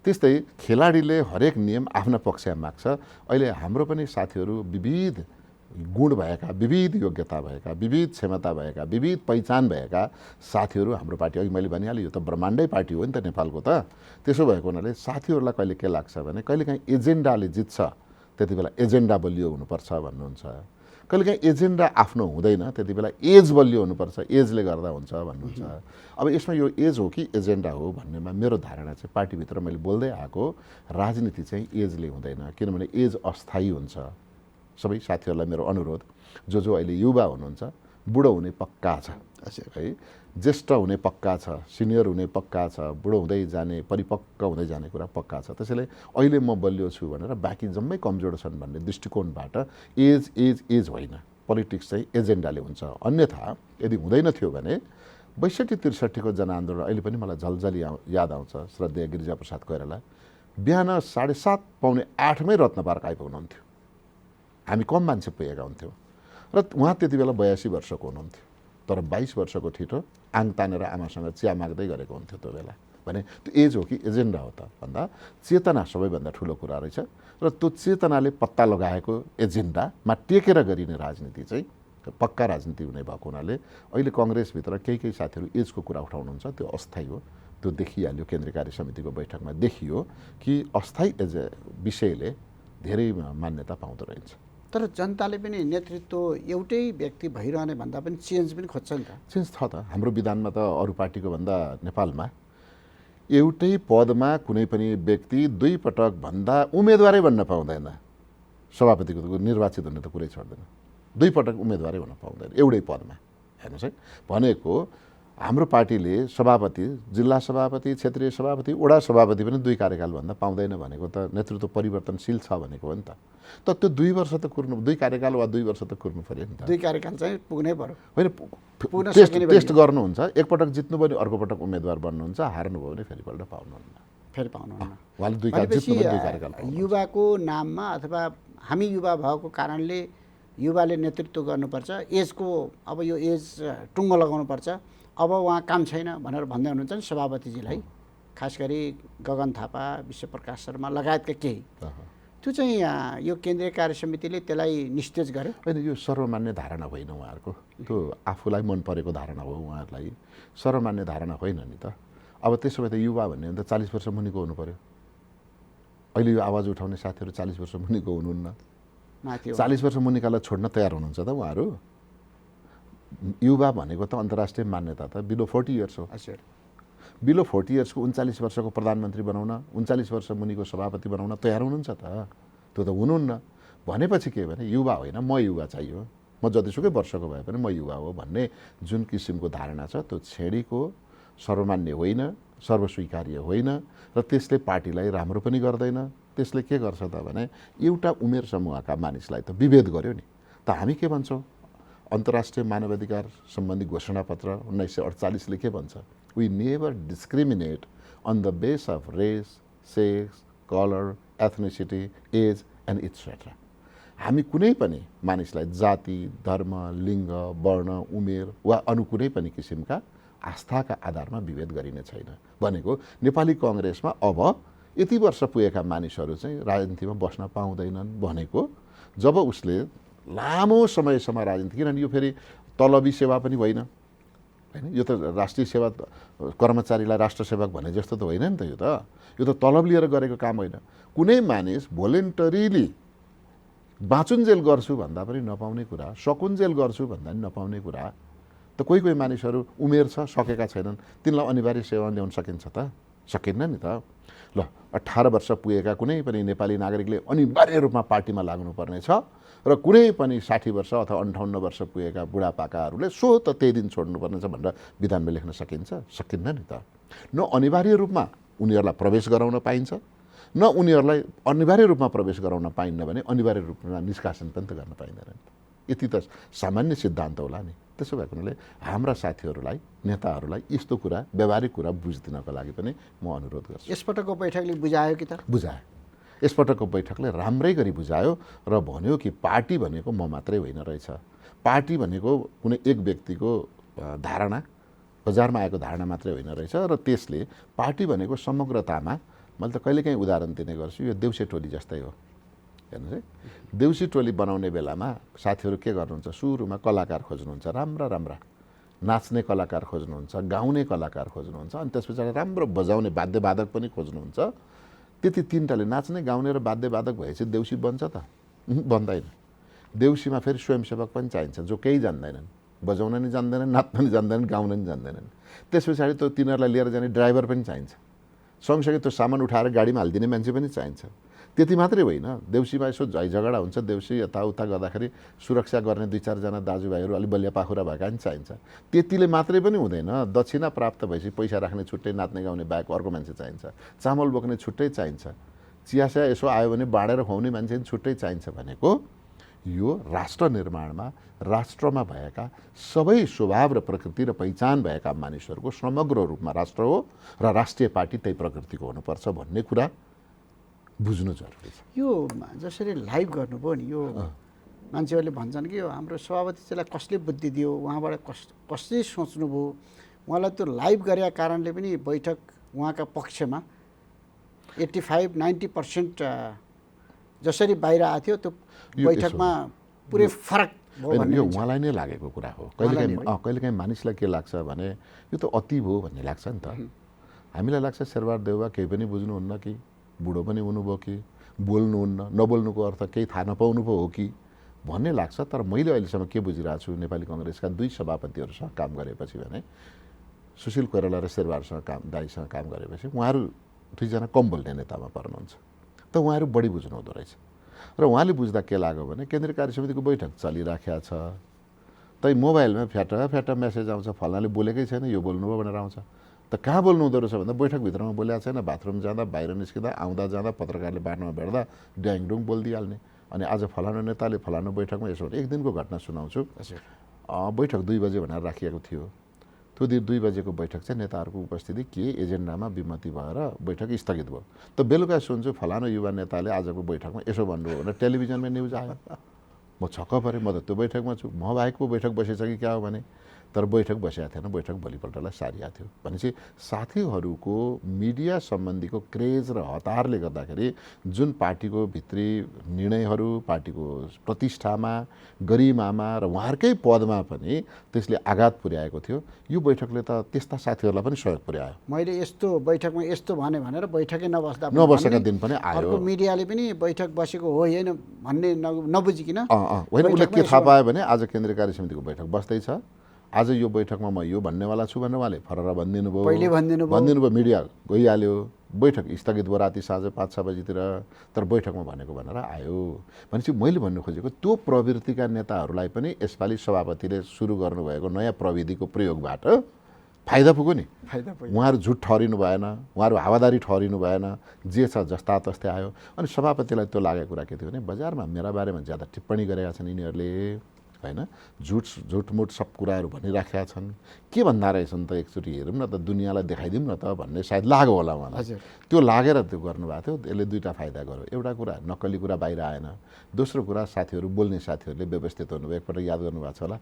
B: त्यस्तै खेलाडीले हरेक नियम आफ्ना पक्षमा माग्छ। अहिले हाम्रो पनि साथीहरू विविध गुण भएका, विविध योग्यता भएका, विविध क्षमता भएका, विविध पहिचान भएका साथीहरू हाम्रो पार्टी, अघि मैले भनिहालेँ यो त ब्रह्माण्डै पार्टी हो नि त नेपालको त। त्यसो भएको हुनाले साथीहरूलाई कहिले के लाग्छ भने कहिलेकाहीँ एजेन्डाले जित्छ, त्यति बेला एजेन्डा बलियो हुनुपर्छ भन्नुहुन्छ। कहिलेकाहीँ एजेन्डा आफ्नो हुँदैन, त्यति बेला एज बलियो हुनुपर्छ, एजले गर्दा हुन्छ भन्नुहुन्छ। अब यसमा यो एज हो कि एजेन्डा हो भन्नेमा मेरो धारणा चाहिँ पार्टीभित्र मैले बोल्दै आएको, राजनीति चाहिँ एजले हुँदैन, किनभने एज अस्थायी हुन्छ। सबै साथीहरूलाई मेरो अनुरोध, जो अहिले युवा हुनुहुन्छ, बुढो हुने पक्का छ है, ज्येष्ठ हुने पक्का छ, सिनियर हुने पक्का छ, बुढो हुँदै जाने, परिपक्व हुँदै जाने कुरा पक्का छ। त्यसैले अहिले म बलियो छु भनेर बाँकी जम्मै कमजोर छन् भन्ने दृष्टिकोणबाट एज होइन, पोलिटिक्स चाहिँ एजेन्डाले हुन्छ। अन्यथा यदि हुँदैन थियो भने 62-63 को जनआन्दोलन अहिले पनि मलाई झलझली याद आउँछ। श्रद्धेय गिरिजाप्रसाद कोइराला बिहान 7:30 पाउने 8मै रत्न पार्क आइपुग्नुहुन्थ्यो। हामी कम मान्छे पुगेका हुन्थ्यौँ र उहाँ त्यति बेला 82 वर्षको हुनुहुन्थ्यो, तर 22 वर्षको ठिटो आङ तानेर आमासँग चिया माग्दै गरेको हुन्थ्यो त्यो बेला। भने त्यो एज हो कि एजेन्डा हो त भन्दा चेतना सबैभन्दा ठुलो कुरा रहेछ र त्यो चेतनाले पत्ता लगाएको एजेन्डामा टेकेर गरिने राजनीति चाहिँ पक्का राजनीति हुने भएको हुनाले अहिले कङ्ग्रेसभित्र केही साथीहरू एजको कुरा उठाउनुहुन्छ त्यो अस्थायी हो। त्यो देखिहाल्यो, केन्द्रीय कार्य समितिको बैठकमा देखियो कि अस्थायी विषयले धेरै मान्यता पाउँदो रहेछ।
A: तर जनताले पनि नेतृत्व एउटै व्यक्ति भइरहने भन्दा पनि चेन्ज पनि खोज्छ नि त।
B: चेन्ज छ त। हाम्रो विधानमा त अरू पार्टीको भन्दा नेपालमा एउटै पदमा कुनै पनि व्यक्ति 2 पटक भन्दा उम्मेदवारै बन्न पाउँदैन। सभापतिको निर्वाचित हुने त कुरै छोड्दैन, 2 पटक उम्मेदवारै हुन पाउँदैन एउटै पदमा। हेर्नुहोस् है, भनेको हाम्रो पार्टीले सभापति, जिल्ला सभापति, क्षेत्रीय सभापति, वडा सभापति पनि 2 कार्यकालभन्दा पाउँदैन भनेको त नेतृत्व परिवर्तनशील छ भनेको हो नि त। त्यो 2 वर्ष त कुर्नु, 2 कार्यकाल वा 2 वर्ष त कुर्नु पऱ्यो नि त।
A: 2 कार्यकाल चाहिँ पुग्नै पर्यो
B: होइन, टेस्ट गर्नुहुन्छ, एकपटक जित्नु पनि अर्को पटक उम्मेदवार बन्नुहुन्छ, हार्नुभयो भने फेरिपल्ट पाउनुहुन्न,
A: फेरि पाउनुहुन्न।
B: उहाँले 2 कार्यकाल
A: युवाको नाममा अथवा हामी युवा भएको कारणले युवाले नेतृत्व गर्नुपर्छ, एजको अब यो एज टुङ्गो लगाउनुपर्छ, अब उहाँ काम छैन भनेर भन्दै हुनुहुन्छ नि सभापतिजीलाई, खास गरी गगन थापा, विश्वप्रकाश शर्मा लगायतका केही। त्यो चाहिँ यो केन्द्रीय कार्य समितिले त्यसलाई निस्तेज गर्यो।
B: होइन, यो सर्वमान्य धारणा होइन उहाँहरूको, त्यो आफूलाई मन परेको धारणा हो उहाँहरूलाई, सर्वमान्य धारणा होइन नि त। अब त्यसो भए त युवा भन्ने भने त 40 वर्ष मुनिको हुनु पर्यो। अहिले यो आवाज उठाउने साथीहरू 40 वर्ष मुनिको हुनुहुन्न, 40 वर्ष मुनिकालाई छोड्न तयार हुनुहुन्छ त उहाँहरू। युवा भनेको त अन्तर्राष्ट्रिय मान्यता त बिलो 40 इयर्स हो। बिलो 40 इयर्सको 39 वर्षको प्रधानमन्त्री बनाउन, 39 वर्ष मुनिको सभापति बनाउन तयार हुनुहुन्छ त? त्यो त हुनुहुन्न। भनेपछि के भने युवा होइन, म युवा चाहियो, म जतिसुकै वर्षको भए पनि म युवा हो भन्ने जुन किसिमको धारणा छ त्यो छेडीको, सर्वमान्य होइन, सर्वस्वीकार्य होइन र त्यसले पार्टीलाई राम्रो पनि गर्दैन। त्यसले के गर्छ त भने एउटा उमेर समूहका मानिसलाई त विभेद गर्यो नि त। हामी के भन्छौँ, अन्तर्राष्ट्रिय मानवाधिकार सम्बन्धी घोषणापत्र 1948 ले के भन्छ, we never discriminate on the base of race, sex, colour, ethnicity, age and etcetera. हामी कुनै पनि मानिसलाई जाति, धर्म, लिङ्ग, वर्ण, उमेर वा अरू कुनै पनि किसिमका आस्थाका आधारमा विभेद गरिने छैन भनेको नेपाली कङ्ग्रेसमा अब यति वर्ष पुगेका मानिसहरू चाहिँ राजनीतिमा बस्न पाउँदैनन् भनेको जब उसले लामो समयसम्म राजनीति, किनभने यो फेरि तलबी सेवा पनि होइन, होइन यो त राष्ट्रिय सेवा कर्मचारीलाई राष्ट्र सेवक भने जस्तो त होइन नि त। यो त तलब लिएर गरेको काम होइन। कुनै मानिस भोलिन्टरीली बाँचुन्जेल गर्छु भन्दा पनि नपाउने कुरा, सकुन्जेल गर्छु भन्दा पनि नपाउने कुरा त कोही मानिसहरू उमेर छ, सकेका छैनन्, तिनलाई अनिवार्य सेवा ल्याउन सकिन्छ त? सकिन्न नि त। ल, 18 वर्ष पुगेका कुनै पनि नेपाली नागरिकले अनिवार्य रूपमा पार्टीमा लाग्नुपर्ने छ र कुनै पनि 60 वर्ष अथवा 58 वर्ष पुगेका बुढापाकाहरूले सो त त्यही दिन छोड्नुपर्ने छ भनेर विधानमा लेख्न सकिन्छ? सकिन्न नि त। न अनिवार्य रूपमा उनीहरूलाई प्रवेश गराउन पाइन्छ, न उनीहरूलाई अनिवार्य रूपमा प्रवेश गराउन पाइन्न भने अनिवार्य रूपमा निष्कासन पनि त गर्न पाइँदैन नि त। यति त सामान्य सिद्धान्त होला नि। त्यसो भएको हुनाले हाम्रा साथीहरूलाई, नेताहरूलाई यस्तो कुरा, व्यावहारिक कुरा बुझिदिनको लागि पनि म अनुरोध गर्छु।
A: यसपटकको बैठकले बुझायो कि त? बुझायो।
B: यसपटकको बैठकले राम्रै गरी बुझायो र भन्यो कि पार्टी भनेको म मात्रै होइन रहेछ। पार्टी भनेको कुनै एक व्यक्तिको धारणा, बजारमा आएको धारणा मात्रै होइन रहेछ र त्यसले पार्टी भनेको समग्रतामा, मैले त कहिलेकाहीँ उदाहरण दिने गर्छु, यो देउसे टोली जस्तै हो। हेर्नुहोस् है, देउसी टोली बनाउने बेलामा साथीहरू के गर्नुहुन्छ, सुरुमा कलाकार खोज्नुहुन्छ, राम्रा नाच्ने कलाकार खोज्नुहुन्छ, गाउने कलाकार खोज्नुहुन्छ, अनि त्यस पछाडि राम्रो बजाउने वाद्यवादक पनि खोज्नुहुन्छ। त्यति तिनटाले नाच्ने, गाउने र वाद्यवादक भएपछि देउसी बन्छ त? बन्दैन। देउसीमा फेरि स्वयंसेवक पनि चाहिन्छ जो केही जान्दैनन्, बजाउन नि जान्दैनन्, नाच्न नि जान्दैनन्, गाउन नि जान्दैनन्। त्यस पछाडि त्यो तिनीहरूलाई लिएर जाने ड्राइभर पनि चाहिन्छ, सँगसँगै त्यो सामान उठाएर गाडीमा हालिदिने मान्छे पनि चाहिन्छ। त्यति मात्रै होइन, देउसीमा यसो झैझगडा हुन्छ, देउसी यताउता गर्दाखेरि सुरक्षा गर्ने 2-4 जना दाजुभाइहरू अलिक बलिया पाखुरा भएका पनि चाहिन्छ। त्यतिले मात्रै पनि हुँदैन, दक्षिणा प्राप्त भएपछि पैसा राख्ने छुट्टै, नाच्ने गाउने बाहेक अर्को मान्छे चाहिन्छ, चामल बोक्ने छुट्टै चाहिन्छ, चियासिया यसो आयो भने बाँडेर खुवाउने मान्छे छुट्टै चाहिन्छ। भनेको यो राष्ट्र निर्माणमा, राष्ट्रमा भएका सबै स्वभाव र प्रकृति र पहिचान भएका मानिसहरूको समग्र रूपमा राष्ट्र हो र राष्ट्रिय पार्टी त्यही प्रकृतिको हुनुपर्छ भन्ने कुरा बुझ्नु जरुरी छ।
A: यो जसरी लाइभ गर्नुभयो नि, यो मान्छेहरूले भन्छन् कि यो हाम्रो सभापतिजीलाई कसले बुद्धि दियो, उहाँबाट कसले सोच्नुभयो, उहाँलाई त्यो लाइभ गरेका कारणले पनि बैठक उहाँका पक्षमा 85-90% जसरी बाहिर आएको थियो त्यो
B: यो
A: बैठकमा पुरै फरक भयो
B: होइन,
A: भन्ने
B: यो
A: हुन्छ।
B: उहाँलाई नै लागेको कुरा हो।
A: उहाँलाई
B: कहिलेकाहीँ मानिसलाई के लाग्छ भने यो त अति भयो भन्ने लाग्छ नि त। हामीलाई लाग्छ शेरबहादुर देउवा केही पनि बुझ्नुहुन्न कि, बुढो पनि हुनुभयो कि, बोल्नुहुन्न, नबोल्नुको अर्थ केही थाहा नपाउनु पो हो कि भन्ने लाग्छ। तर मैले अहिलेसम्म के बुझिरहेको छु, नेपाली कङ्ग्रेसका 2 सभापतिहरूसँग काम गरेपछि भने सुशील कोइराला र शेरबहादुरसँग दाइसँग काम गरेपछि उहाँहरू 2 जना कम बोल्ने नेतामा पर्नुहुन्छ, त उहाँहरू बढी बुझ्नु हुँदो रहेछ। र उहाँले बुझ्दा के लाग्यो भने केन्द्रीय कार्य समितिको बैठक चलिराखेको छ, तै मोबाइलमा फ्याट मेसेज आउँछ, फलानाले बोलेकै छैन, यो बोल्नुभयो भनेर आउँछ। त कहाँ बोल्नु हुँदो रहेछ भन्दा बैठकभित्रमा बोलेको छैन, बाथरुम जाँदा, बाहिर निस्किँदा, आउँदा जाँदा, पत्रकारले बाटोमा भेट्दा ड्याङडुङ बोलिदिइहाल्ने। अनि आज फलानु नेताले फलानु बैठकमा यसो भने एक दिनको घटना सुनाउँछु। बैठक 2 बजे भनेर राखिएको थियो। त्यो 2 बजेको बैठक चाहिँ नेताहरूको उपस्थिति के एजेन्डामा विमति भएर बैठक स्थगित भयो। त बेलुका सुन्छु फलानु युवा नेताले आजको बैठकमा यसो भन्नुभयो भनेर टेलिभिजनमा न्युज आयो। म छक्क परेँ, म त त्यो बैठकमा छु, म बाहेक पो बैठक बसेछ कि क्या हो भने। तर बैठक बसेको थिएन, बैठक भोलिपल्टलाई सारिएको थियो। भनेपछि साथीहरूको मिडिया सम्बन्धीको क्रेज र हतारले गर्दाखेरि जुन पार्टीको भित्री निर्णयहरू, पार्टीको प्रतिष्ठामा, गरिमामा र उहाँहरूकै पदमा पनि त्यसले आघात पुर्याएको थियो। यो बैठकले त त्यस्ता साथीहरूलाई पनि सहयोग पुर्यायो।
A: मैले यस्तो बैठकमा यस्तो भने भनेर बैठकै
B: नबसेका दिन पनि आयो।
A: अर्को मिडियाले पनि बैठक बसेको हो होइन भन्ने नबुझिकन
B: होइन, उसले के थाहा पायो भने आज केन्द्रीय कार्य समितिको बैठक बस्दैछ, आज यो बैठकमा म यो भन्नेवाला छु भनेर उहाँले फरर भनिदिनु भयो, मिडिया गइहाल्यो। बैठक स्थगित भयो राति साँझ 5-6 बजीतिर। तर बैठकमा भनेको भनेर आयो। भनेपछि मैले भन्नु खोजेको त्यो प्रवृत्तिका नेताहरूलाई पनि यसपालि सभापतिले सुरु गर्नुभएको नयाँ प्रविधिको प्रयोगबाट फाइदा पुग्यो नि। उहाँहरू झुट ठहरिनु भएन, उहाँहरू हावादारी ठहरिनु भएन, जे छ जस्ता तस्तै आयो। अनि सभापतिलाई त्यो लागेको कुरा के थियो भने बजारमा मेरा बारेमा ज्यादा टिप्पणी गरेका छन् यिनीहरूले, होइन, झुटमुट सब कुराहरू भनिराखेका छन्, के भन्दा रहेछन् त एकचोटि हेरौँ न त, दुनियाँलाई देखाइदिउँ न त भन्ने सायद लाग्यो होला उहाँलाई। त्यो लागेर त्यो गर्नुभएको थियो। यसले 2टा फाइदा गर्यो। एउटा कुरा नक्कली कुरा बाहिर आएन, दोस्रो कुरा साथीहरू बोल्ने साथीहरूले व्यवस्थित हुनुभयो। एकपल्ट याद गर्नुभएको छ होला,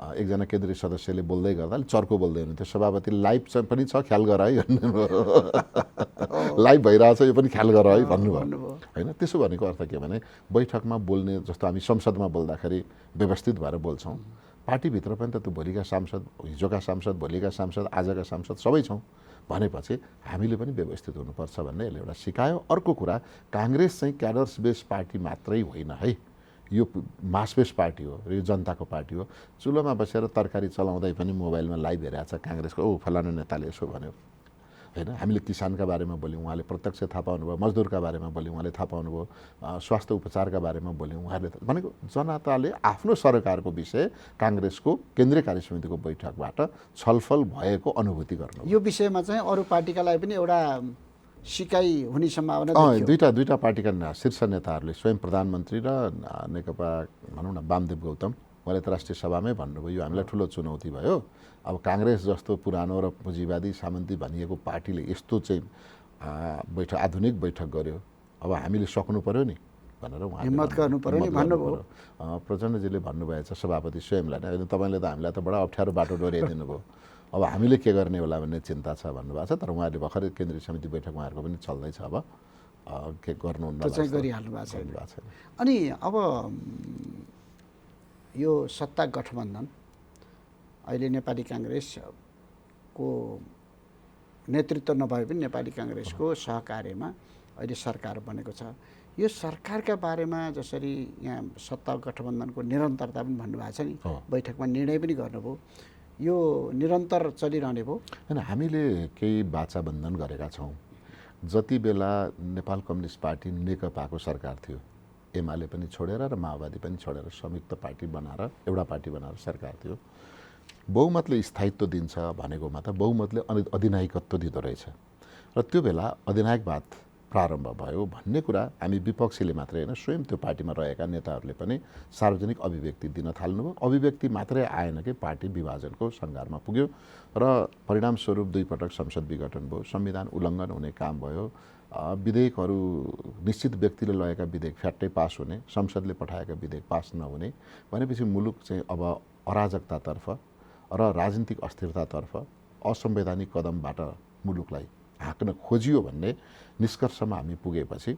B: एकजना केन्द्रीय सदस्यले बोल्दै गर्दा चर्को बोल्दै हुनुहुन्थ्यो, सभापति लाइभ पनि छ ख्याल गर है भन्नुभयो, लाइभ भइरहेछ यो पनि ख्याल गर है भन्नुभयो, होइन। त्यसो भनेको अर्थ के भने बैठकमा बोल्ने जस्तो हामी संसदमा बोल्दाखेरि व्यवस्थित भएर बोल्छौँ, पार्टीभित्र पनि त त्यो भोलिका सांसद, हिजोका सांसद, भोलिका सांसद, आजका सांसद सबै छौँ भनेपछि हामीले पनि व्यवस्थित हुनुपर्छ भन्ने यसले एउटा सिकायो। अर्को कुरा, काङ्ग्रेस चाहिँ क्याडर्स बेस्ड पार्टी मात्रै होइन है, यो मास बेस्ड पार्टी हो, यो जनताको पार्टी हो। चुलोमा बसेर तरकारी चलाउँदै पनि मोबाइलमा लाइभ हेरेको छ काङ्ग्रेसको, फलानु नेताले यसो भन्यो, होइन। हामीले किसानका बारेमा बोल्यौँ, उहाँले प्रत्यक्ष थाहा पाउनुभयो, मजदुरका बारेमा बोल्यौँ, उहाँले थाहा पाउनुभयो, स्वास्थ्य उपचारका बारेमा बोल्यौँ, उहाँहरूले भनेको जनताले आफ्नो सरकारको विषय काङ्ग्रेसको केन्द्रीय कार्य समितिको बैठकबाट छलफल भएको अनुभूति गर्नु।
A: यो विषयमा चाहिँ अरू पार्टीका लागि पनि एउटा सिकाइ हुने सम्भावना देखियो।
B: दुईटा पार्टीका शीर्ष नेताहरूले स्वयं प्रधानमन्त्री र नेकपा भनौँ न वामदेव गौतम, उहाँले त राष्ट्रिय सभामै भन्नुभयो यो हामीलाई ठुलो चुनौती भयो। अब काङ्ग्रेस जस्तो पुरानो र पुँजीवादी सामन्ती भनिएको पार्टीले यस्तो चाहिँ बैठक, आधुनिक बैठक गर्यो, अब हामीले सक्नु पर्यो नि भनेर उहाँले
A: हिम्मत गर्नु पर्यो नि भन्नुभयो।
B: प्रचण्डजीले भन्नुभएछ सभापति स्वयंलाई नै, तपाईँले त हामीलाई त बडा अप्ठ्यारो बाटो डोर्याइदिनु भयो, अब हामीले के गर्ने होला भन्ने चिन्ता छ भन्नुभएको छ। तर उहाँले भर्खरै केन्द्रीय समिति बैठक उहाँहरूको पनि चल्दैछ, अब के गर्नुहुन्न
A: गरिहाल्नु भएको छैन। अनि अब यो सत्ता गठबन्धन अहिले नेपाली काङ्ग्रेसको नेतृत्व नभए पनि नेपाली काङ्ग्रेसको सहकार्यमा अहिले सरकार बनेको छ। यो सरकारका बारेमा जसरी यहाँ सत्ता गठबन्धनको निरन्तरता पनि भन्नुभएको छ नि, बैठकमा निर्णय पनि गर्नुभयो, यो निरन्तर चलिरहने भयो
B: होइन। हामीले केही वाचाबन्धन गरेका छौँ। जति बेला नेपाल कम्युनिस्ट पार्टी नेकपाको सरकार थियो, एमाले पनि छोडेर र माओवादी पनि छोडेर संयुक्त पार्टी बनाएर एउटा पार्टी बनाएर सरकार थियो, बहुमतले स्थायित्व दिन्छ भनेकोमा त बहुमतले अधिनायकत्व दिँदो रहेछ। र त्यो बेला अधिनायकवाद प्रारम्भ भयो भन्ने कुरा हामी विपक्षीले मात्रै होइन, स्वयं त्यो पार्टीमा रहेका नेताहरूले पनि सार्वजनिक अभिव्यक्ति दिन थाल्नुभयो। अभिव्यक्ति मात्रै आएन कि पार्टी विभाजनको सङ्घारमा पुग्यो र परिणामस्वरूप 2 पटक संसद विघटन भयो, संविधान उल्लङ्घन हुने काम भयो, विधेयकहरू निश्चित व्यक्तिले लगेका विधेयक फ्याट्टै पास हुने, संसदले पठाएका विधेयक पास नहुने भनेपछि मुलुक चाहिँ अब अराजकतातर्फ र राजनीतिक अस्थिरतातर्फ असंवैधानिक कदमबाट मुलुकलाई हाँक्न खोजियो भन्ने निष्कर्षमा हामी पुगेपछि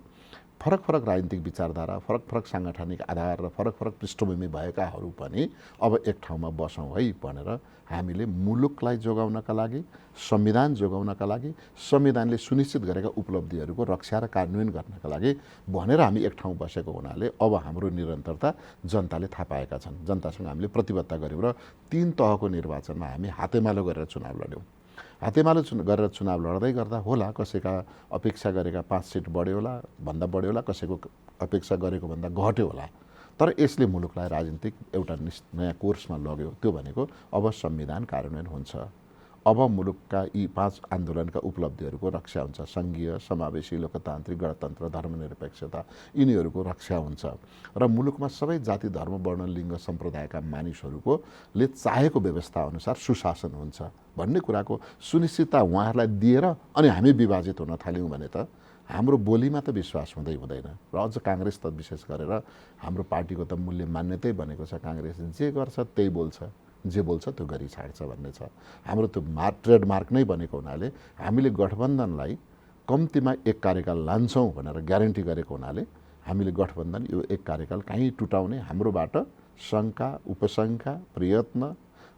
B: फरक फरक राजनीतिक विचारधारा, फरक फरक साङ्गठनिक आधार र फरक फरक पृष्ठभूमि भएकाहरू पनि अब एक ठाउँमा बसौँ है भनेर हामीले मुलुकलाई जोगाउनका लागि, संविधान जोगाउनका लागि, संविधानले सुनिश्चित गरेका उपलब्धिहरूको रक्षा र कार्यान्वयन गर्नका लागि भनेर हामी एक ठाउँ बसेको हुनाले अब हाम्रो निरन्तरता जनताले थाहा पाएका छन्। जनतासँग हामीले प्रतिबद्धता गऱ्यौँ र 3 तहको निर्वाचनमा हामी हातेमालो गरेर चुनाव लड्यौँ। हातेमालो गरेर चुनाव लड्दै गर्दा होला कसैका अपेक्षा गरेका 5 सिट बढ्यो होला, भन्दा बढ्यो होला, कसैको अपेक्षा गरेको भन्दा घट्यो होला। तर यसले मुलुकलाई राजनीतिक एउटा नयाँ कोर्समा लग्यो। त्यो भनेको अब संविधान कार्यान्वयन हुन्छ, अब मुलुकका यी 5 आन्दोलनका उपलब्धिहरूको रक्षा हुन्छ, सङ्घीय, समावेशी, लोकतान्त्रिक, गणतन्त्र, धर्मनिरपेक्षता यिनीहरूको रक्षा हुन्छ र मुलुकमा सबै जाति, धर्म, वर्ण, लिङ्ग, सम्प्रदायका मानिसहरूले चाहेको व्यवस्था अनुसार सुशासन हुन्छ भन्ने कुराको सुनिश्चितता उहाँहरूलाई दिएर अनि हामी विभाजित हुन थाल्यौँ भने त हाम्रो बोलीमा त विश्वास हुँदै हुँदैन। र अझ काङ्ग्रेस त विशेष गरेर हाम्रो पार्टीको त मूल्य मान्यतै बनेको छ, काङ्ग्रेस जे गर्छ त्यही बोल्छ, जे बोल्छ त्यो गरी छाड्छ भन्ने छ। हाम्रो त्यो ट्रेडमार्क नै बनेको हुनाले हामीले गठबन्धनलाई कम्तीमा 1 कार्यकाल लान्छौँ भनेर ग्यारेन्टी गरेको हुनाले हामीले गठबन्धन यो 1 कार्यकाल कहीँ टुटाउने हाम्रोबाट शङ्का, उपशङ्का, प्रयत्न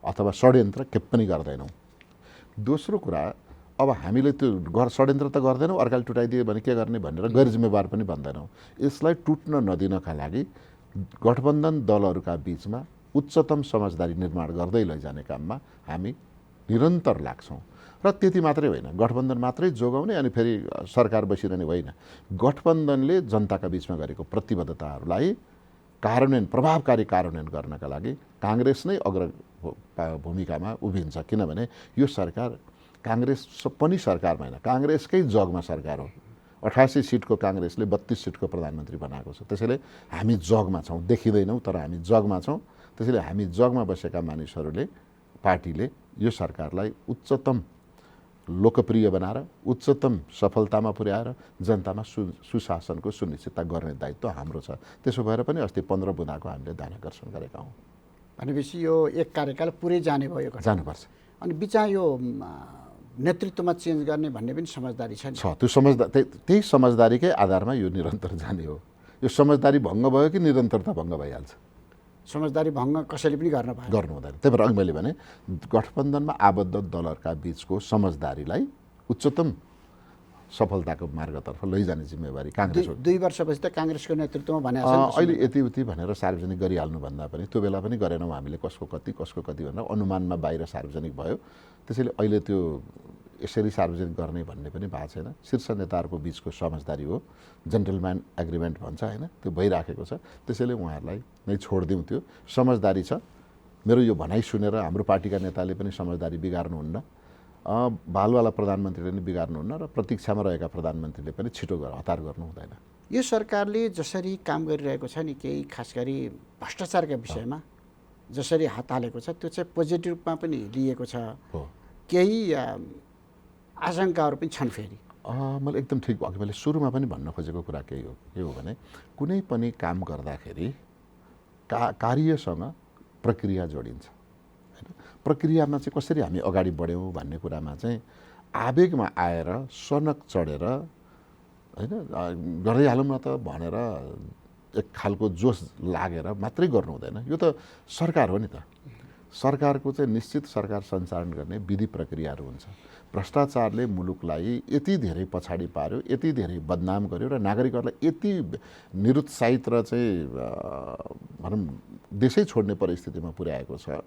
B: अथवा षड्यन्त्र के पनि गर्दैनौँ। दोस्रो कुरा, अब हामीले त्यो षड्यन्त्र त गर्दैनौँ, अर्काले टुटाइदियो भने के गर्ने भनेर गैर जिम्मेवार पनि भन्दैनौँ। यसलाई टुट्न नदिनका लागि गठबन्धन दलहरूका बीचमा उच्चतम समझदारी निर्माण गर्दै लैजाने काममा हामी निरन्तर लाग्छौँ। र त्यति मात्रै होइन, गठबन्धन मात्रै जोगाउने अनि फेरि सरकार बसिरहने होइन। गठबन्धनले जनताका बीचमा गरेको प्रतिबद्धताहरूलाई कार्यान्वयन, प्रभावकारी कार्यान्वयन गर्नका लागि काङ्ग्रेस नै अग्र भूमिकामा उभिन्छ। किनभने यो सरकार काङ्ग्रेस पनि सरकारमा होइन, काङ्ग्रेसकै जगमा सरकार हो। 88 सिटको काङ्ग्रेसले 32 सिटको प्रधानमन्त्री बनाएको छ। त्यसैले हामी जगमा छौँ, देखिँदैनौँ तर हामी जगमा छौँ। त्यसैले हामी जगमा बसेका मानिसहरूले, पार्टीले यो सरकारलाई उच्चतम लोकप्रिय बनाएर, उच्चतम सफलतामा पुर्याएर जनतामा सुशासनको सुनिश्चितता गर्ने दायित्व हाम्रो छ। त्यसो भएर पनि अस्ति 15 बुँदाको हामीले ध्यानाकर्षण गरेका हौँ।
A: भनेपछि यो 1 कार्यकाल पुरै जाने भयो,
B: जानुपर्छ।
A: अनि बिचमा यो नेतृत्वमा चेन्ज गर्ने भन्ने पनि समझदारी छ।
B: त्यो त्यही समझदारीकै आधारमा यो निरन्तर जाने हो। यो समझदारी भङ्ग भयो कि निरन्तरता भङ्ग भइहाल्छ।
A: समझदारी भङ्ग कसैले पनि गर्नु
B: हुँदैन। त्यही भएर अघि मैले भने गठबन्धनमा आबद्ध दलहरूका बीचको समझदारीलाई उच्चतम सफलताको मार्गतर्फ लैजाने जिम्मेवारी काङ्ग्रेस हो।
A: 2 वर्षपछि त काङ्ग्रेसको नेतृत्वमा भनेको छ।
B: अहिले यति उति भनेर सार्वजनिक गरिहाल्नु भन्दा पनि त्यो बेला पनि गरेनौँ हामीले, कसको कति भनेर अनुमानमा बाहिर सार्वजनिक भयो। त्यसैले अहिले त्यो यसरी सार्वजनिक गर्ने भन्ने पनि भएको छैन। शीर्ष नेताहरूको बीचको समझदारी हो, जेन्टलम्यान एग्रिमेन्ट भन्छ होइन, त्यो भइराखेको छ। त्यसैले उहाँहरूलाई नै छोडिदिउँ। त्यो समझदारी छ। मेरो यो भनाइ सुनेर हाम्रो पार्टीका नेताले पनि समझदारी बिगार्नुहुन्न, बालवाला प्रधानमन्त्रीले पनि बिगार्नुहुन्न र प्रतीक्षामा रहेका प्रधानमन्त्रीले पनि छिटो हतार गर्नु हुँदैन।
A: यो सरकारले जसरी काम गरिरहेको छ नि, केही खास गरी भ्रष्टाचारका विषयमा जसरी हात हालेको छ त्यो चाहिँ पोजिटिभ रूपमा पनि लिएको छ। केही आशंकाहरू पनि छन् फेरि।
B: मैले एकदम ठिक अघि मैले सुरुमा पनि भन्न खोजेको कुरा के हो भने कुनै पनि काम गर्दाखेरि कार्यसँग प्रक्रिया जोडिन्छ होइन। प्रक्रियामा चाहिँ कसरी हामी अगाडि बढ्यौँ भन्ने कुरामा चाहिँ आवेगमा आएर सनक चढेर होइन गर्दै हालौँ न त भनेर एक खालको जोस लागेर मात्रै गर्नु हुँदैन। यो त सरकार हो नि त। सरकारको चाहिँ निश्चित सरकार सञ्चालन गर्ने विधि प्रक्रियाहरू हुन्छ। भ्रष्टाचारले मुलुकलाई यति धेरै पछाडि पार्यो, यति धेरै बदनाम गर्यो र नागरिकहरूलाई यति निरुत्साहित र चाहिँ भनौँ देशै छोड्ने परिस्थितिमा पुर्याएको छ।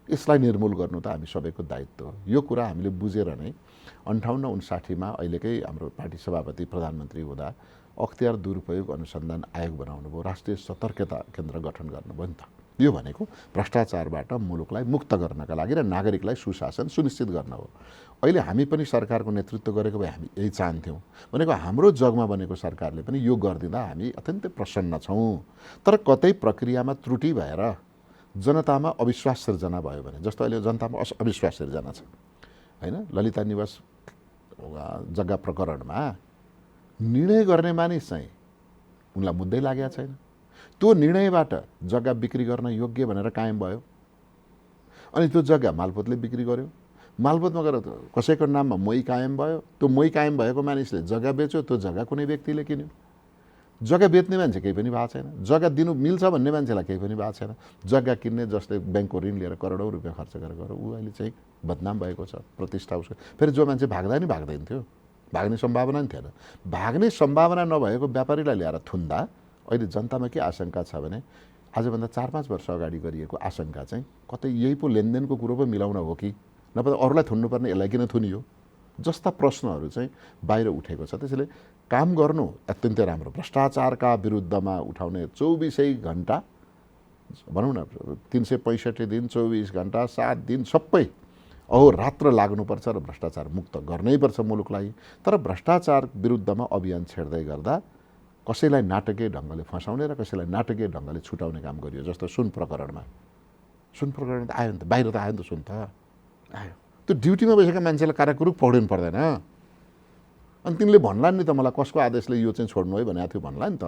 B: यसलाई निर्मूल गर्नु त हामी सबैको दायित्व हो। यो कुरा हामीले बुझेर नै 58-59मा अहिलेकै हाम्रो पार्टी सभापति प्रधानमन्त्री हुँदा अख्तियार दुरुपयोग अनुसन्धान आयोग बनाउनु भयो, राष्ट्रिय सतर्कता केन्द्र गठन गर्नुभयो नि त। यो भनेको भ्रष्टाचारबाट मुलुकलाई मुक्त गर्नका लागि र नागरिकलाई सुशासन सुनिश्चित गर्न हो। अहिले हामी पनि सरकारको नेतृत्व गरेको भए हामी यही चाहन्थ्यौँ। भनेको हाम्रो जगमा बनेको सरकारले पनि यो गरिदिँदा हामी अत्यन्तै प्रसन्न छौँ। तर कतै प्रक्रियामा त्रुटि भएर जनतामा अविश्वास सिर्जना भयो भने, जस्तो अहिले जनतामा अविश्वास सिर्जना छ होइन, ललिता निवास जग्गा प्रकरणमा निर्णय गर्ने मानिस चाहिँ उनलाई मुद्दै लागेको छैन। त्यो निर्णयबाट जग्गा बिक्री गर्न योग्य भनेर कायम भयो अनि त्यो जग्गा मालपोतले बिक्री गर्यो। मालपोतमा गएर कसैको नाममा मोही कायम भयो, त्यो मोही कायम भएको मानिसले जग्गा बेच्यो, त्यो जग्गा कुनै व्यक्तिले किन्यो। जग्गा बेच्ने मान्छे केही पनि भएको छैन, जग्गा दिनु मिल्छ भन्ने मान्छेलाई केही पनि भएको छैन। जग्गा किन्ने जसले ब्याङ्कको ऋण लिएर करोडौँ रुपियाँ खर्च गरेर ऊ अहिले चाहिँ बदनाम भएको छ, प्रतिष्ठा उसको। फेरि जो मान्छे भाग्दा नि भाग्दैन थियो, भाग्ने सम्भावना नि थिएन। भाग्ने सम्भावना नभएको व्यापारीलाई ल्याएर थुन्दा अहिले जनतामा के आशंका छ भने आजभन्दा 4-5 वर्ष अगाडि गरिएको आशंका चाहिँ कतै यही पो लेनदेनको कुरो पो मिलाउन हो कि, नभए अरूलाई थुन्नुपर्ने यसलाई किन थुनियो जस्ता प्रश्नहरू चाहिँ बाहिर उठेको छ। त्यसैले काम गर्नु अत्यन्तै राम्रो। भ्रष्टाचारका विरुद्धमा उठाउने 24 घण्टा भनौँ न, 365 दिन 24 घण्टा 7 दिन सबै अहोरात्र लाग्नुपर्छ र भ्रष्टाचार मुक्त गर्नैपर्छ मुलुकलाई। तर भ्रष्टाचार विरुद्धमा अभियान छेड्दै गर्दा कसैलाई नाटकीय ढङ्गले फसाउने र कसैलाई नाटकीय ढङ्गले छुटाउने काम गरियो। जस्तो सुन प्रकरणमा, सुन प्रकरण त आयो नि त, बाहिर त आयो नि त सुन त आयो। त्यो ड्युटीमा बसेका मान्छेलाई काराकुरुक पौडिनु पर्दैन। अनि तिमीले भन्ला नि त मलाई कसको आदेशले यो चाहिँ छोड्नु है भनेको थियो भन्ला नि त,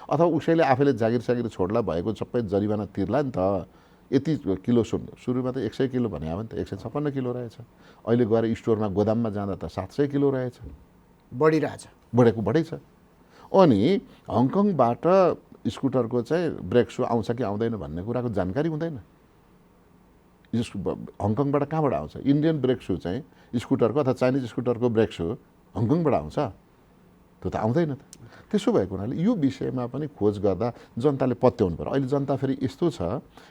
B: अथवा उसैले आफैले जागिर छोड्ला भएको सबै जरिवाना तिर्ला नि त। यति किलो सुन, सुरुमा त 100 किलो भने हो नि त, 156 किलो रहेछ। अहिले गएर स्टोरमा गोदाममा जाँदा त 700 किलो रहेछ,
A: बढिरहेछ,
B: बढै छ। अनि हङकङबाट स्कुटरको चाहिँ ब्रेक सु आउँछ कि आउँदैन भन्ने कुराको जानकारी हुँदैन। हङकङबाट कहाँबाट आउँछ? इन्डियन ब्रेक सु चाहिँ स्कुटरको अथवा चाइनिज स्कुटरको ब्रेक सु हङकङबाट आउँछ? त्यो त आउँदैन त। त्यसो भएको हुनाले यो विषयमा पनि खोज गर्दा जनताले पत्याउनु पर्यो। अहिले जनता फेरि यस्तो छ,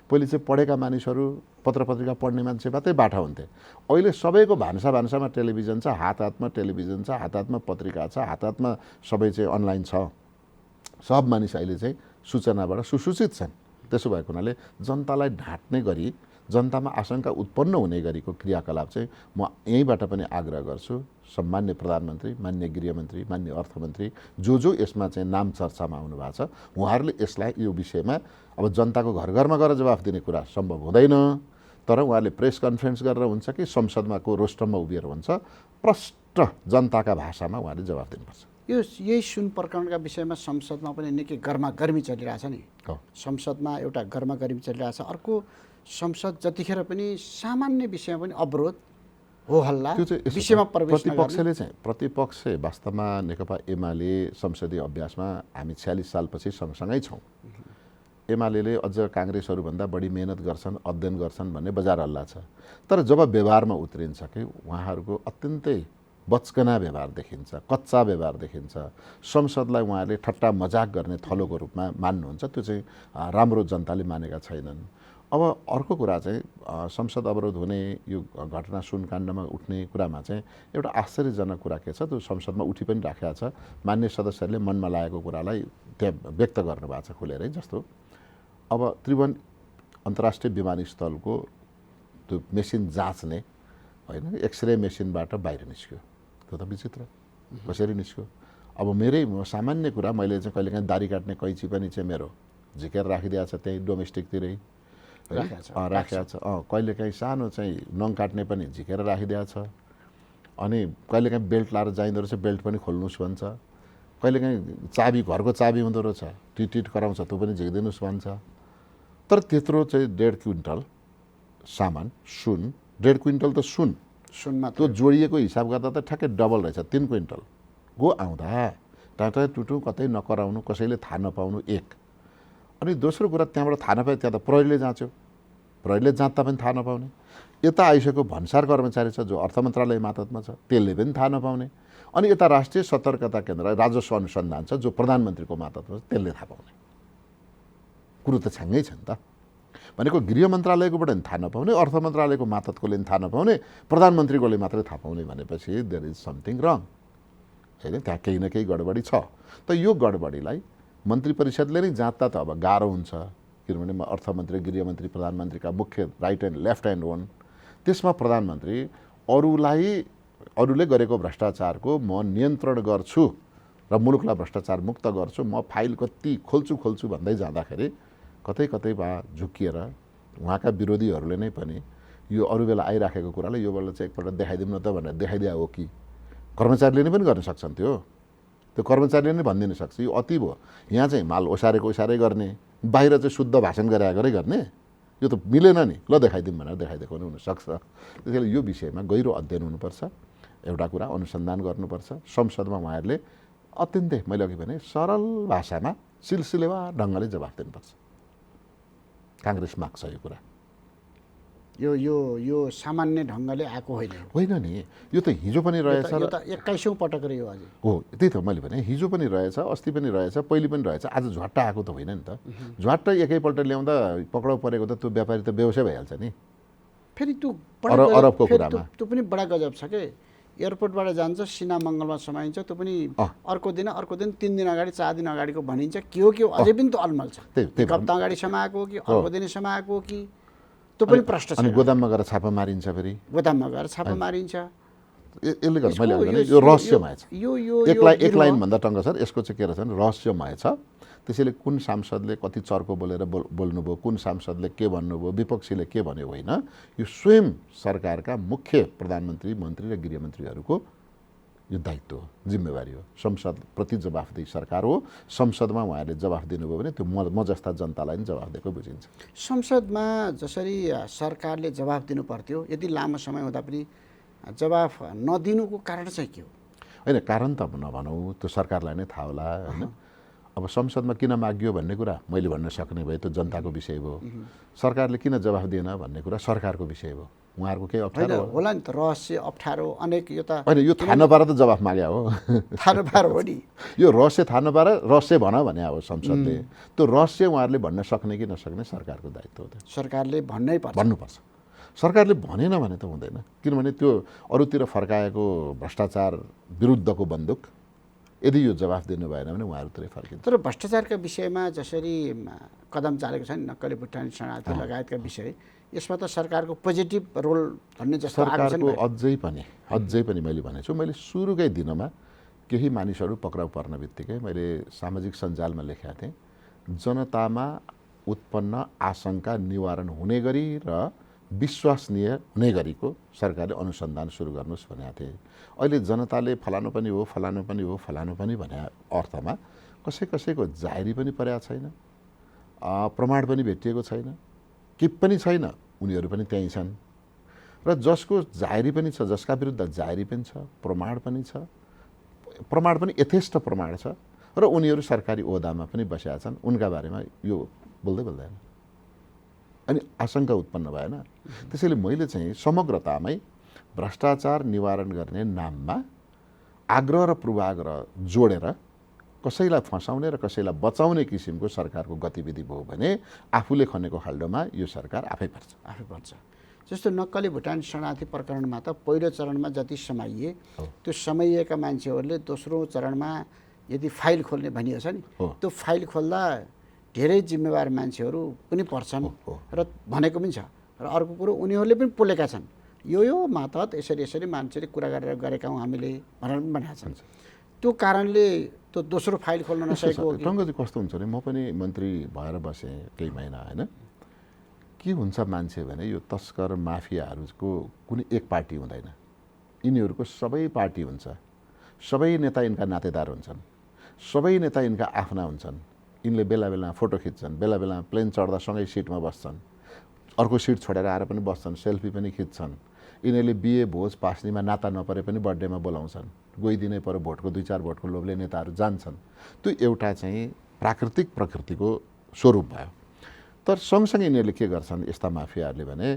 B: पहिले चाहिँ पढेका मानिसहरू पत्र पत्रिका पढ्ने मान्छे मात्रै बाठा हुन्थे। अहिले सबैको भान्सामा टेलिभिजन छ, हात हातमा टेलिभिजन छ, हात हातमा पत्रिका छ, हात हातमा सबै चाहिँ अनलाइन छ। सब मानिस अहिले चाहिँ सूचनाबाट सुसूचित छन्। त्यसो भएको हुनाले जनतालाई ढाँट्ने गरी, जनतामा आशंका उत्पन्न हुने गरीको क्रियाकलाप चाहिँ म यहीँबाट पनि आग्रह गर्छु। सम्मान्य प्रधानमन्त्री, मान्य गृहमन्त्री, मान्य अर्थमन्त्री जो यसमा चाहिँ नाम चर्चामा आउनु भएको छ, उहाँहरूले यसलाई यो विषयमा अब जनताको घर घरमा गएर जवाफ दिने कुरा सम्भव हुँदैन। तर उहाँहरूले प्रेस कन्फरेन्स गरेर हुन्छ कि संसदमा को रोस्टममा उभिएर हुन्छ, प्रष्ट जनताका भाषामा उहाँले जवाफ दिनुपर्छ।
A: यही सुन प्रकरणका विषयमा संसदमा पनि निकै गर्मागर्मी चलिरहेछ नि। संसदमा एउटा गर्मागर्मी चलिरहेछ, अर्को संसद जतिखेर पनि सामान्य विषयमा पनि अवरोध हो हल्ला विषयमा प्रवेश
B: प्रतिपक्षले चाहिँ प्रतिपक्ष वास्तवमा नेकपा एमाले संसदीय अभ्यासमा हामी 46 सालपछि सँगसँगै छौँ। एमाले अझ काङ्ग्रेसहरूभन्दा बढी मेहनत गर्छन्, अध्ययन गर्छन् भन्ने बजार हल्ला छ। तर जब व्यवहारमा उत्रिन्छ कि उहाँहरूको अत्यन्तै बचकना व्यवहार देखिन्छ, कच्चा व्यवहार देखिन्छ, संसदलाई उहाँहरूले ठट्टा मजाक गर्ने थलोको रूपमा मान्नुहुन्छ, त्यो चाहिँ राम्रो जनताले मानेका छैनन्। अब अर्को कुरा चाहिँ संसद अवरोध हुने, यो घटना सुनकाण्डमा उठ्ने कुरामा चाहिँ एउटा आश्चर्यजनक कुरा के छ, त्यो संसदमा उठि पनि राखेको छ। मान्य सदस्यहरूले मनमा लागेको कुरालाई त्यहाँ व्यक्त गर्नुभएको छ खुलेरै। जस्तो अब त्रिभुवन अन्तर्राष्ट्रिय विमानस्थलको त्यो मेसिन जाँच्ने होइन, एक्सरे मेसिनबाट बाहिर निस्क्यो, त्यो त विचित्र कसरी निस्क्यो? अब मेरै सामान्य कुरा, मैले चाहिँ कहिलेकाहीँ दारी काट्ने कैँची पनि चाहिँ मेरो झिकेर राखिदिएको छ त्यहीँ डोमेस्टिकतिरै राखेको छ। कहिलेकाहीँ सानो चाहिँ नङ काट्ने पनि झिकेर राखिदिएको छ। अनि कहिलेकाहीँ बेल्ट लाएर जाइँदो रहेछ, बेल्ट पनि खोल्नुहोस् भन्छ। कहिलेकाहीँ चाबी, घरको चाबी हुँदो रहेछ, टिट कराउँछ, त्यो पनि झिकिदिनुहोस् भन्छ। तर त्यत्रो चाहिँ 1.5 क्विन्टल सामान सुन, 1.5 क्विन्टल त सुनमा त्यो जोडिएको हिसाब गर्दा त ठ्याक्कै डबल रहेछ, 3 क्विन्टल गो आउँदा टाटा टुटु कतै नकराउनु, कसैले थाहा नपाउनु, एक। अनि दोस्रो कुरा, त्यहाँबाट थाहा नपाए त्यहाँ त प्रहरीले जाँच्यो, प्रहरीले जाँच्दा पनि थाहा नपाउने। यता आइसकेको भन्सार कर्मचारी छ जो अर्थ मन्त्रालय मातहतमा छ, त्यसले पनि थाहा नपाउने। अनि यता राष्ट्रिय सतर्कता केन्द्र राजस्व अनुसन्धान छ जो प्रधानमन्त्रीको मातहतमा छ, त्यसले थाहा पाउने। कुरो त छ्याङ्गै छ नि त। भनेको गृह मन्त्रालयकोबाट पनि थाहा नपाउने, अर्थ मन्त्रालयको मातहतकोले पनि थाहा नपाउने, प्रधानमन्त्रीकोले मात्रै थाहा पाउने भनेपछि देयर इज समथिङ रङ होइन, त्यहाँ केही न केही गडबडी छ। त यो गडबडीलाई मन्त्री परिषदले नै जाँच्दा त अब गाह्रो हुन्छ, किनभने म अर्थमन्त्री, गृहमन्त्री, प्रधानमन्त्रीका मुख्य राइट एन्ड लेफ्ट ह्यान्ड हुन्। त्यसमा प्रधानमन्त्री अरूले गरेको भ्रष्टाचारको म नियन्त्रण गर्छु र मुलुकलाई भ्रष्टाचार मुक्त गर्छु, म फाइल कति खोल्छु भन्दै जाँदाखेरि कतै बा झुकिएर उहाँका विरोधीहरूले नै पनि यो अरू बेला आइराखेको कुरालाई यो बेला चाहिँ एकपल्ट देखाइदिउँ न त भनेर देखाइदिया हो कि कर्मचारीले नै पनि गर्न सक्छन्। त्यो कर्मचारीले नै भनिदिन सक्छ यो अति भयो, यहाँ चाहिँ माल ओसारेको ओसारै गर्ने, बाहिर चाहिँ शुद्ध भाषण गरे गर्ने, यो त मिलेन नि, ल देखाइदिउँ भनेर देखाइदिएको पनि हुनसक्छ। त्यसैले यो विषयमा गहिरो अध्ययन हुनुपर्छ, एउटा कुरा अनुसन्धान गर्नुपर्छ। संसदमा उहाँहरूले अत्यन्तै मैले अघि भने सरल भाषामा सिलसिलेवार ढङ्गले जवाफ दिनुपर्छ। काङ्ग्रेस माग्छ यो कुरा।
A: यो यो यो सामान्य ढङ्गले आएको
B: होइन नि, यो त हिजो पनि रहेछ,
A: यो त 21औं पटक रह्यो अझै।
B: हो त्यही त मैले भने हिजो पनि रहेछ, अस्ति पनि रहेछ, पहिले पनि रहेछ, आज झ्वाट्ट आएको त होइन नि त। झ्वाट्ट एकैपल्ट ल्याउँदा पक्राउ परेको त त्यो व्यापारी त बेहोसै भइहाल्छ नि।
A: फेरि त्यो
B: अरबको कुरामा
A: त्यो पनि बडा गजब छ के। एयरपोर्टबाट जान्छ, सिना मङ्गलमा समाइन्छ, त्यो पनि अर्को दिन 3 दिन अगाडि 4 दिन अगाडिको भनिन्छ। के हो अझै पनि त अलमल छ। एक हप्ता अगाडि समाएको हो कि अर्को दिन समाएको हो कि त्यो पनि प्रश्न छ।
B: अनि गोदाममा गएर छापा मारिन्छ, फेरि
A: गोदाममा गएर छापा मारिन्छ।
B: यसले गर्दा मैले भने यो रहस्यमय छ। एक लाइन भन्दा टङ्ग सर, यसको चाहिँ के रहेछ भने रहस्यमय छ। त्यसैले कुन सांसदले कति चर्को बोलेर बोल्नुभयो, कुन सांसदले के भन्नुभयो, विपक्षीले के भन्यो होइन, यो स्वयं सरकारका मुख्य प्रधानमन्त्री, मन्त्री र गृहमन्त्रीहरूको यो दायित्व हो, जिम्मेवारी हो। संसदप्रति जवाफदेही सरकार हो। संसदमा उहाँहरूले जवाफ दिनुभयो भने त्यो म जस्ता जनतालाई पनि जवाफ दिएको बुझिन्छ।
A: संसदमा जसरी सरकारले जवाफ दिनु पर्थ्यो, यति लामो समय हुँदा पनि जवाफ नदिनुको कारण चाहिँ के हो?
B: होइन, कारण त नभनौँ, त्यो सरकारलाई नै थाहा होला होइन। अब संसदमा किन मागियो भन्ने कुरा मैले भन्न सक्ने भए त्यो जनताको विषय भयो। सरकारले किन जवाफ दिएन भन्ने कुरा सरकारको विषय भयो। उहाँहरूको केही अप्ठ्यारो
A: होला नि त, रहस्य अप्ठ्यारो अनेक। यो त
B: होइन, यो थाहा नपाएर त जवाफ मागे हो।
A: थाहा नपाएर हो नि,
B: यो रहस्य थाहा नपाएर रहस्य भन भने अब संसदले त्यो रहस्य उहाँहरूले भन्न सक्ने कि नसक्ने सरकारको दायित्व हो।
A: सरकारले भन्नुपर्छ।
B: सरकारले भनेन भने त हुँदैन, किनभने त्यो अरूतिर फर्काएको भ्रष्टाचार विरुद्धको बन्दुक यदि यो जवाफ दिनु भएन भने उहाँहरूतिरै फर्किन्छ।
A: तर भ्रष्टाचारका विषयमा जसरी कदम चालेको छ नि, नक्कली भुटानी शरणार्थी लगायतका विषय, यसमा त सरकारको पोजिटिभ रोल भन्ने जस्तो
B: सरकारको अझै पनि मैले भनेछु, मैले सुरुकै दिनमा केही मानिसहरू पक्राउ पर्न बित्तिकै मैले सामाजिक सञ्जालमा लेखेका थिएँ, जनतामा उत्पन्न आशंका निवारण हुने गरी र विश्वसनीय हुने गरीको सरकारले अनुसन्धान सुरु गर्नुहोस् भनेका थिए। अहिले जनताले फलानु पनि हो, फलानु पनि हो, फलानु पनि भने अर्थमा कसैको जाहेरी पनि परेको छैन, प्रमाण पनि भेटिएको छैन, के पनि छैन, उनीहरू पनि त्यहीँ छन्। र जसको जाहेरी पनि छ, जसका विरुद्ध जाहेरी पनि छ, प्रमाण पनि छ, प्रमाण पनि यथेष्ट प्रमाण छ, र उनीहरू सरकारी ओहदामा पनि बसेका छन्, उनका बारेमा यो बोल्दैन। अनि आशंका उत्पन्न भएन। त्यसैले मैले चाहिँ समग्रतामै भ्रष्टाचार निवारण गर्ने नाममा आग्रह र पूर्वाग्रह जोडेर कसैलाई फसाउने र कसैलाई बचाउने किसिमको सरकारको गतिविधि भयो भने आफूले खनेको खाल्डोमा यो सरकार आफै पर्छ।
A: जस्तो नक्कली भुटान शरणार्थी प्रकरणमा त पहिलो चरणमा जति समाइए त्यो समाइएका मान्छेहरूले दोस्रो चरणमा यदि फाइल खोल्ने भनिएको छ नि, त्यो फाइल खोल्दा धेरै जिम्मेवार मान्छेहरू पनि पर्छन् र भनेको पनि छ। र अर्को कुरो, उनीहरूले पनि पोलेका छन्, यो मातहत यसरी मान्छेले कुरा गरेका हौँ हामीले भनेर पनि भनेका छन्। त्यो कारणले त्यो दोस्रो फाइल खोल्न नसकेको हो।
B: टङ्ग चाहिँ कस्तो हुन्छ भने, म पनि मन्त्री भएर बसेँ केही महिना होइन। के हुन्छ मान्छे भने यो तस्कर माफियाहरूको कुनै एक पार्टी हुँदैन, यिनीहरूको सबै पार्टी हुन्छ, सबै नेता यिनका नातेदार हुन्छन्, सबै नेता यिनका आफ्ना हुन्छन्। यिनले बेला बेला फोटो खिच्छन्, बेला बेला प्लेन चढ्दा सँगै सिटमा बस्छन्, अर्को सिट छोडेर आएर पनि बस्छन्, सेल्फी पनि खिच्छन्। यिनीहरूले बिहे भोज पास्नीमा नाता नपरे पनि बर्थडेमा बोलाउँछन्, गइदिनै पर्यो भोटको 2-4 भोटको लोभले नेताहरू जान्छन्। त्यो एउटा चाहिँ प्राकृतिक प्रकृतिको स्वरूप भयो। तर सँगसँगै यिनीहरूले के गर्छन् यस्ता माफियाहरूले भने,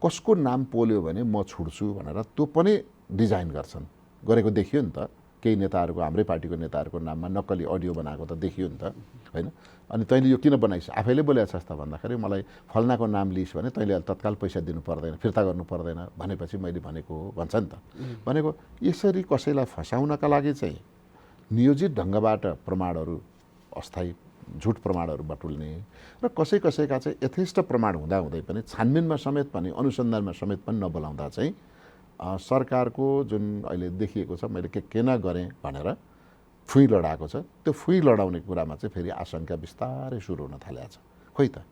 B: कसको नाम पोल्यो भने म छुट्छु भनेर त्यो पनि डिजाइन गर्छन्। गरेको देखियो नि त, केही नेताहरूको, हाम्रै पार्टीको नेताहरूको नाममा नक्कली अडियो बनाएको त देखियो नि त होइन। अनि तैँले यो किन बनाइस्, आफैले बोलेको छस् त भन्दाखेरि मलाई फल्नाको नाम लिइस् भने तैँले तत्काल पैसा दिनु पर्दैन, फिर्ता गर्नु पर्दैन भनेपछि मैले भनेको हो भन्छ नि त। भनेको यसरी कसैलाई फसाउनका लागि चाहिँ नियोजित ढङ्गबाट प्रमाणहरू, अस्थायी झुट प्रमाणहरू बटुल्ने र कसैका चाहिँ यथेष्ट प्रमाण हुँदाहुँदै पनि छानबिनमा समेत पनि, अनुसन्धानमा समेत पनि नबोलाउँदा चाहिँ सरकारको जुन अहिले देखिएको छ, मैले के नगरेँ भनेर फुइँ लडाएको छ, त्यो फुइँ लडाउने कुरामा चाहिँ फेरि आशंका बिस्तारै सुरु हुन थालेको छ। खोइ त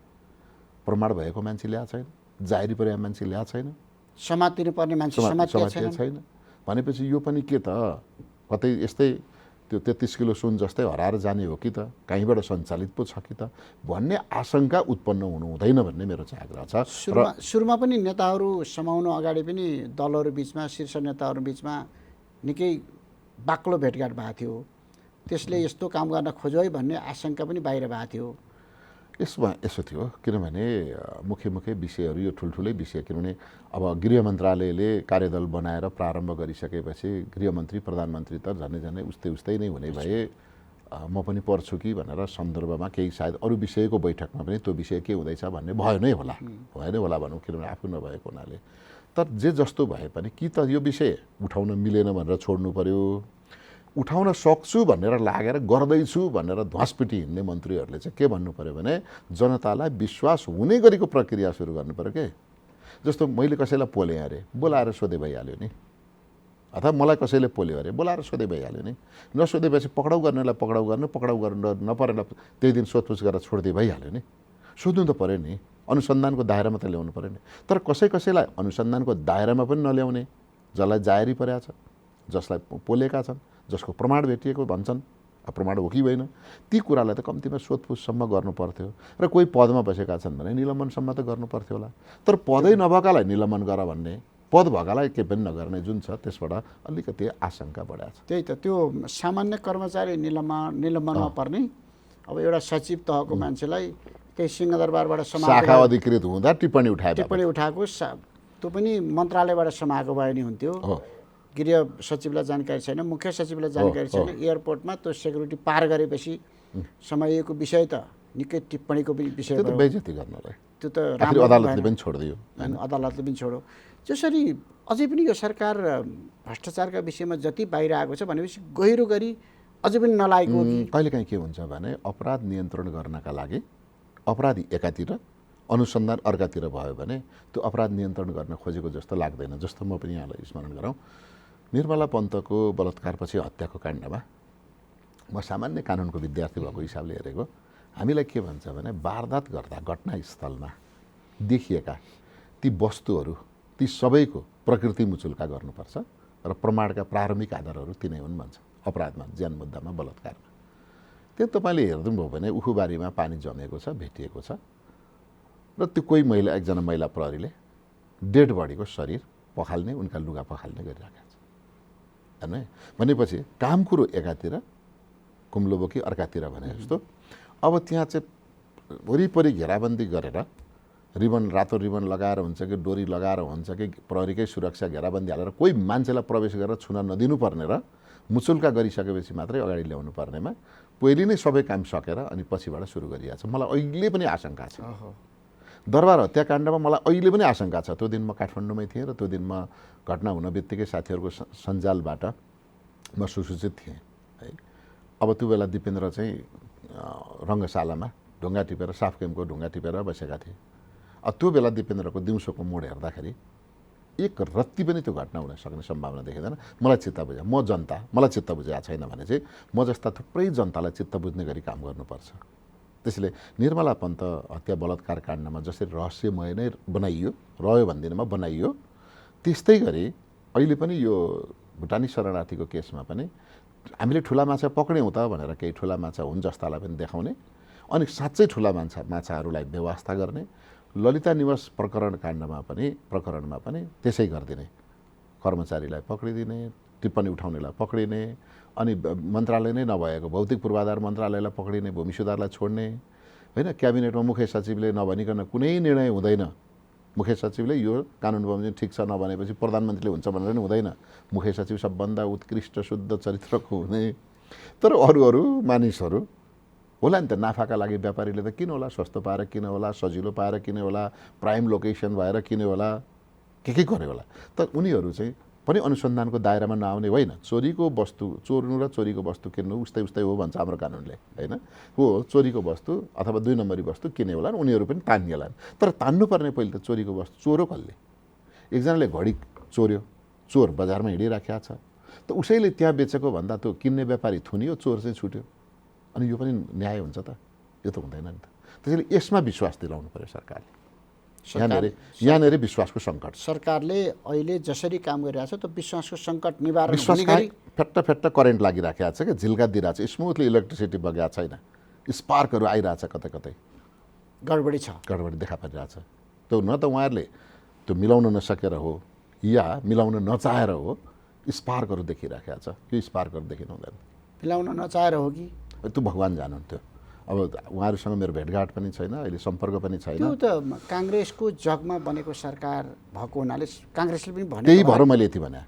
B: प्रमाण भएको मान्छे ल्याएको छैन, जाहेरी परेको मान्छे ल्याएको छैन,
A: समातिनु पर्ने मान्छे समातिएको छैन
B: भनेपछि यो पनि के त, कतै यस्तै त्यो 33 किलो सुन जस्तै हराएर जाने हो कि त, कहीँबाट सञ्चालित पो छ कि त भन्ने आशंका उत्पन्न हुनु हुँदैन भन्ने मेरो चाहिँ आग्रह छ।
A: सुरुमा पनि नेताहरू समाउनु अगाडि पनि दलहरू बिचमा, शीर्ष नेताहरू बिचमा निकै बाक्लो भेटघाट भएको थियो। त्यसले यस्तो काम गर्न खोज्यो है भन्ने आशंका पनि बाहिर भएको थियो।
B: यसमा यसो थियो, किनभने मुख्य विषयहरू यो ठुल्ठुलै विषय, किनभने अब गृह मन्त्रालयले कार्यदल बनाएर प्रारम्भ गरिसकेपछि गृहमन्त्री प्रधानमन्त्री त झनै उस्तै नै हुने भए म पनि पर्छु कि भनेर सन्दर्भमा केही सायद अरू विषयको बैठकमा पनि त्यो विषय के हुँदैछ भन्ने भयो नै होला भनौँ, किनभने आफू नभएको हुनाले। तर जे जस्तो भए पनि कि त यो विषय उठाउन मिलेन भनेर छोड्नु पर्यो, उठाउन सक्छु भनेर लागेर गर्दैछु भनेर ध्वासपिटी हिँड्ने मन्त्रीहरूले चाहिँ के भन्नु पर्यो भने जनतालाई विश्वास हुने गरीको प्रक्रिया सुरु गर्नु पर्यो के। जस्तो मैले कसैलाई पोलेँ अरे, बोलाएर सोधे भइहाल्यो नि, अथवा मलाई कसैले पोल्यो अरे बोलाएर सोधे भइहाल्यो नि। नसोधेपछि पक्राउ गर्नेलाई पक्राउ गर्नु नपरेलाई त्यही दिन सोधपुछ गरेर छोड्दै भइहाल्यो नि। सोध्नु त पऱ्यो नि, अनुसन्धानको दायरामा त ल्याउनु पऱ्यो नि। तर कसैलाई अनुसन्धानको दायरामा पनि नल्याउने, जसलाई जाहेरी परेको छ, जसलाई पोलेका छन्, जसको प्रमाण भेटिएको भन्छन्, प्रमाण हो कि होइन, ती कुरालाई त कम्तीमा सोधपुछसम्म गर्नु पर्थ्यो। र कोही पदमा बसेका छन् भने निलम्बनसम्म त गर्नु पर्थ्यो होला। तर पदै नभएकालाई निलम्बन गर भन्ने, पद भएकालाई के पनि नगर्ने जुन छ, त्यसबाट अलिकति आशंका बढाएको छ।
A: त्यही त, त्यो सामान्य कर्मचारी निलम्बनमा पर्ने, अब एउटा सचिव तहको मान्छेलाई केही सिंहदरबारबाट
B: शाखा अधिकृत हुँदा टिप्पणी
A: उठाएको त्यो पनि मन्त्रालयबाट समाएको भए नि हुन्थ्यो। गृह सचिवलाई जानकारी छैन, मुख्य सचिवलाई जानकारी छैन, एयरपोर्टमा त्यो सेक्युरिटी पार गरेपछि समाइएको विषय त निकै टिप्पणीको पनि विषय
B: भयो। बेइज्जती गर्नलाई
A: त्यो त
B: अदालतले पनि छोडिदियो,
A: अदालतले पनि छोड्यो। जसरी अझै पनि यो सरकार भ्रष्टाचारका विषयमा जति बाहिर आएको छ भनेपछि गहिरो गरी अझै पनि नलागेको कि
B: कहिलेकाहीँ के हुन्छ भने अपराध नियन्त्रण गर्नका लागि अपराधी एकातिर, अनुसन्धान अर्कातिर भयो भने त्यो अपराध नियन्त्रण गर्न खोजेको जस्तो लाग्दैन। जस्तो म पनि यहाँलाई स्मरण गरौँ, निर्मला पन्तको बलात्कारपछि हत्याको काण्डमा म सामान्य कानुनको विद्यार्थी भएको हिसाबले हेरेको, हामीलाई के भन्छ भने वारदात गर्दा घटनास्थलमा देखिएका ती वस्तुहरू ती सबैको प्रकृति मुचुल्का गर्नुपर्छ र प्रमाणका प्रारम्भिक आधारहरू तिनै हुन् भन्छ अपराधमा, ज्यान मुद्दामा, बलात्कारमा। त्यो तपाईँले हेर्नुभयो भने उखुबारीमा पानी जमेको छ, भेटिएको छ र त्यो कोही एकजना महिला प्रहरीले डेड बडीको शरीर पखाल्ने, उनका लुगा पखाल्ने गरिरहेका छ होइन। भनेपछि काम कुरो एकातिर, कुम्लोबोकी अर्कातिर भने जस्तो। अब त्यहाँ चाहिँ वरिपरि घेराबन्दी गरेर रातो रिबन लगाएर हुन्छ कि डोरी लगाएर हुन्छ कि प्रहरीकै सुरक्षा घेराबन्दी हालेर कोही मान्छेलाई प्रवेश गरेर छुन नदिनु पर्ने र मुचुल्का गरिसकेपछि मात्रै अगाडि ल्याउनु पर्नेमा पहिले नै सबै काम सकेर अनि पछिबाट सुरु गरिएको छ। मलाई अहिले पनि आशंका छ, दरबार हत्याकाण्डमा मलाई अहिले पनि आशंका छ। त्यो दिन म काठमाडौँमै थिएँ र त्यो दिन म घटना हुन बित्तिकै साथीहरूको सञ्जालबाट म सुसूचित थिएँ है। अब त्यो बेला दिपेन्द्र चाहिँ रङ्गशालामा ढुङ्गा टिपेर, साफ गेमको ढुङ्गा टिपेर बसेका थिए। त्यो बेला दिपेन्द्रको दिउँसोको मोड हेर्दाखेरि एक रत्ती पनि त्यो घटना हुन सक्ने सम्भावना देखिँदैन। मलाई चित्त बुझ्यो, म जनता, मलाई चित्त बुझेको छैन भने चाहिँ म जस्ता थुप्रै जनतालाई चित्त बुझ्ने गरी काम गर्नुपर्छ। त्यसले निर्मला पन्त हत्या बलात्कार काण्डमा जसरी रहस्यमय नै रह्यो भन्दिनमा बनाइयो, त्यस्तै गरी अहिले पनि यो भुटानी शरणार्थीको केसमा पनि हामीले ठुला माछा पक्ड्यौँ त भनेर केही ठुला माछा हुन् जस्तालाई पनि देखाउने, अनि साँच्चै ठुला माछाहरूलाई व्यवस्था गर्ने। ललिता निवास प्रकरणमा पनि त्यसै गरिदिने, कर्मचारीलाई पक्रिदिने, टिप्पणी उठाउनेलाई पक्रिने, अनि मन्त्रालय नै नभएको भौतिक पूर्वाधार मन्त्रालयलाई पक्रिने, भूमि सुधारलाई छोड्ने होइन। क्याबिनेटमा मुख्य सचिवले नभनिकन कुनै निर्णय हुँदैन। मुख्य सचिवले यो कानुन बमोजिम ठिक छ नभनेपछि प्रधानमन्त्रीले हुन्छ भनेर नि हुँदैन। मुख्य सचिव सबभन्दा उत्कृष्ट शुद्ध चरित्रको हुने। तर अरू मानिसहरू होला नि त, नाफाका लागि व्यापारीले त किन होला, सस्तो पाएर किन होला, सजिलो पाएर किन होला, प्राइम लोकेसन भएर किन होला, के गर्ने होला। तर उनीहरू चाहिँ पनि अनुसन्धानको दायरामा नआउने होइन। चोरीको वस्तु चोर्नु र चोरीको वस्तु किन्नु उस्तै हो भन्छ हाम्रो कानुनले होइन। हो, चोरीको वस्तु अथवा 2 नम्बरी वस्तु किने होला, उनीहरू पनि तान्ने होला। तर तान्नुपर्ने पहिले त चोरीको वस्तु चोरो कसले? एकजनाले घडी चोर्यो, चोर बजारमा हिँडिराखेको छ, त उसैले त्यहाँ बेचेको भन्दा त्यो किन्ने व्यापारी थुनियो, चोर चाहिँ छुट्यो। अनि यो पनि न्याय हुन्छ त? यो त हुँदैन नि त। त्यसैले यसमा विश्वास दिलाउनु पर्यो सरकारले। यहाँनिर विश्वासको सङ्कट छ।
A: सरकारले अहिले जसरी काम गरिरहेछ त्यो विश्वासको सङ्कट निवारण
B: विश्वास
A: हुने गरी
B: फेट्ट करेन्ट लागिराखेको छ क्या, झिल्का दिइरहेको छ, स्मुथली इलेक्ट्रिसिटी बगेको छैन, स्पार्कहरू आइरहेछ कतै कतै,
A: गडबडी छ।
B: गडबडी देखा परिरहेछ। त्यो न त उहाँहरूले त्यो मिलाउन नसकेर हो या मिलाउन नचाहेर हो, स्पार्कहरू देखिराखेको छ। यो स्पार्कहरू देखिनु हुँदैन,
A: मिलाउन नचाहेर हो कि
B: त्यो भगवान् जानुहुन्थ्यो। अब उहाँहरूसँग मेरो भेटघाट पनि छैन, अहिले सम्पर्क पनि छैन।
A: त्यो त काङ्ग्रेसको जगमा बनेको सरकार भएको हुनाले काङ्ग्रेसले पनि भने
B: त्यही भएर मैले यति भने,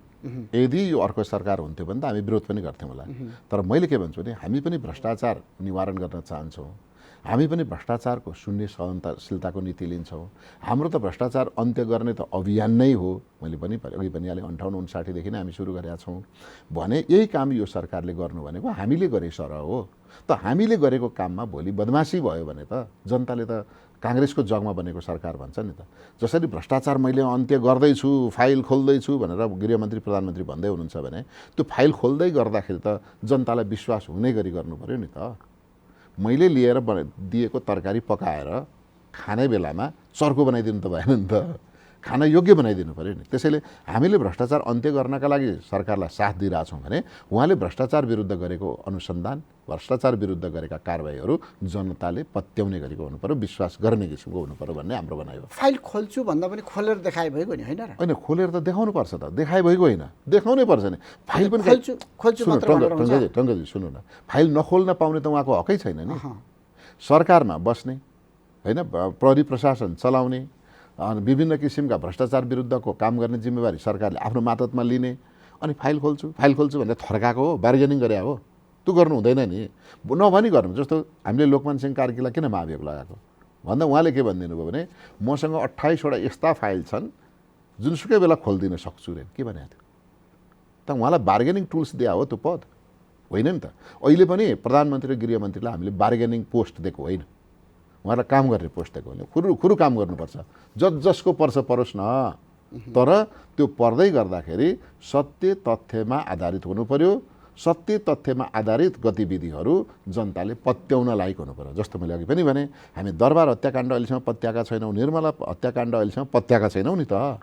B: यदि यो अर्को सरकार हुन्थ्यो भने त हामी विरोध पनि गर्थ्यौँ होला। तर मैले के भन्छु भने हामी पनि भ्रष्टाचार निवारण गर्न चाहन्छौँ, हामी पनि भ्रष्टाचारको शून्य सहनशीलताको नीति लिन्छौँ। हाम्रो त भ्रष्टाचार अन्त्य गर्ने त अभियान नै हो। मैले पनि अघि भनिहालेँ 58-59 देखि नै हामी सुरु गरेका छौँ भने यही काम यो सरकारले गर्नु भनेको हामीले गरे सरह हो। त हामीले गरेको काममा भोलि बदमासी भयो भने त जनताले त काङ्ग्रेसको जगमा बनेको सरकार भन्छ नि त। जसरी भ्रष्टाचार मैले अन्त्य गर्दैछु, फाइल खोल्दैछु भनेर गृहमन्त्री प्रधानमन्त्री भन्दै हुनुहुन्छ भने त्यो फाइल खोल्दै गर्दाखेरि त जनतालाई विश्वास हुने गरी गर्नु पर्यो नि त। मैले लिएर दिएको तरकारी पकाएर खाने बेलामा चर्को बनाइदिनु त भएन नि त, खाना योग्य बनाइदिनु पर्यो नि। त्यसैले हामीले भ्रष्टाचार अन्त्य गर्नका लागि सरकारलाई साथ दिइरहेछौँ भने उहाँले भ्रष्टाचार विरुद्ध गरेको अनुसन्धान, भ्रष्टाचार विरुद्ध गरेका कारबाहीहरू जनताले पत्याउने गरेको हुनु पर्यो, विश्वास गर्ने किसिमको हुनु पर्यो भन्ने हाम्रो भनाइ हो।
A: फाइल खोल्छु भन्दा पनि खोलेर देखाए भइगयो नि, होइन र?
B: होइन, खोलेर त देखाउनु पर्छ त, देखाए भइगयो होइन, देखाउनै पर्छ नि। फाइल पनि
A: खोल्छु मात्र भनेर हुन्छ।
B: टङ्गजी सुन्नु न, फाइल नखोल्न पाउने त उहाँको हकै छैन नि। सरकारमा बस्ने होइन, प्रहरी प्रशासन चलाउने, विभिन्न किसिमका भ्रष्टाचार विरुद्धको काम गर्ने जिम्मेवारी सरकारले आफ्नो मातहतमा लिने, अनि फाइल खोल्छु भनेर थर्काएको हो, बार्गेनिङ गरे हो, त्यो गर्नु हुँदैन नि। नभनी गर्नु। जस्तो हामीले लोकमान सिंह कार्कीलाई किन महाभियोग लगाएको भन्दा उहाँले के भनिदिनु भयो भने मसँग 28वटा यस्ता फाइल छन् जुनसुकै बेला खोलिदिन सक्छु रे, के भनेको थियो त? उहाँलाई बार्गेनिङ टुल्स दिए हो त्यो पद, होइन नि त। अहिले पनि प्रधानमन्त्री र गृहमन्त्रीलाई हामीले बार्गेनिङ पोस्ट दिएको होइन, उहाँलाई काम गर्ने पोस्ट दिएको होइन। खुरु काम गर्नुपर्छ, जसको पर्छ परोस् न, तर त्यो पर्दै गर्दाखेरि सत्य तथ्यमा आधारित हुनु पर्यो। सत्य तथ्यमा आधारित गतिविधिहरू जनताले पत्याउन लायक हुनु पर्यो। जस्तो मैले अघि पनि भने हामी दरबार हत्याकाण्ड अहिलेसम्म पत्याएका छैनौँ, निर्मला हत्याकाण्ड अहिलेसम्म पत्याएका छैनौँ नि त।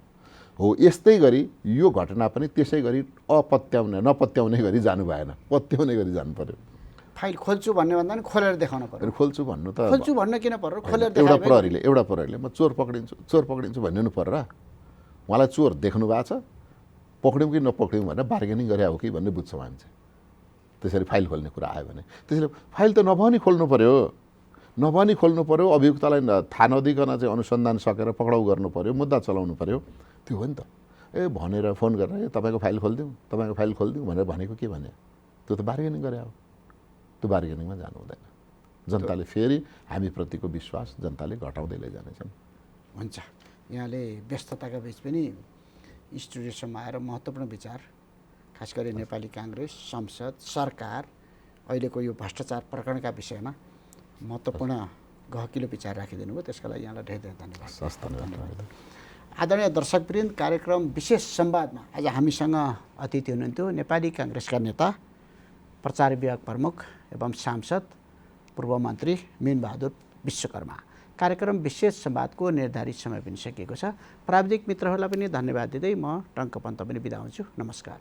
B: हो यस्तै गरी यो घटना पनि त्यसै गरी नपत्याउने गरी जानु भएन, पत्याउने गरी जानु पर्यो।
A: फाइल खोल्छु भन्ने भन्दा पनि खोलेर देखाउनु पर्यो।
B: खोल्छु भन्नु त,
A: खोल्छु भन्न किन पर्यो? खोलेर
B: एउटा प्रहरीले म चोर पक्रिन्छु भन्नु पर्यो र? उहाँलाई चोर देख्नु भएको छ, पक्रियौँ कि नपक्रियौँ भनेर बार्गेनिङ गरे हो कि भन्ने बुझ्छ मान्छे। त्यसरी फाइल खोल्ने कुरा आयो भने त्यसैले फाइल त नभनी खोल्नु पर्यो, अभियुक्तलाई थाहा नदिकन चाहिँ अनुसन्धान सकेर पक्राउ गर्नु पर्यो, मुद्दा चलाउनु पर्यो, त्यो हो नि त। भनेर फोन गरेर तपाईँको फाइल खोलिदिउँ भनेर भनेको के भने त्यो त बार्गेनिङ गरे हो। त्यो बार्गेनिङमा जानु हुँदैन। जनताले फेरि हामीप्रतिको विश्वास जनताले घटाउँदै लैजानेछन्।
A: हुन्छ, यहाँले व्यस्तताका बिच पनि स्टुडियोसम्म आएर महत्त्वपूर्ण विचार, खास गरी नेपाली काङ्ग्रेस, संसद, सरकार, अहिलेको यो भ्रष्टाचार प्रकरणका विषयमा महत्त्वपूर्ण गहकिलो विचार राखिदिनु भयो, त्यसका लागि यहाँलाई धेरै धेरै धन्यवाद। आदरणीय दर्शकवृन्द, कार्यक्रम विशेष संवादमा आज हामीसँग अतिथि हुनुहुन्थ्यो नेपाली काङ्ग्रेसका नेता, प्रचार विभाग प्रमुख एवं सांसद पूर्व मन्त्री मीनबहादुर विश्वकर्मा। कार्यक्रम विशेष संवादको निर्धारित समय पनि सकिएको छ। प्राविधिक मित्रहरूलाई पनि धन्यवाद दिँदै म टङ्क पन्त पनि बिदा हुन्छु। नमस्कार।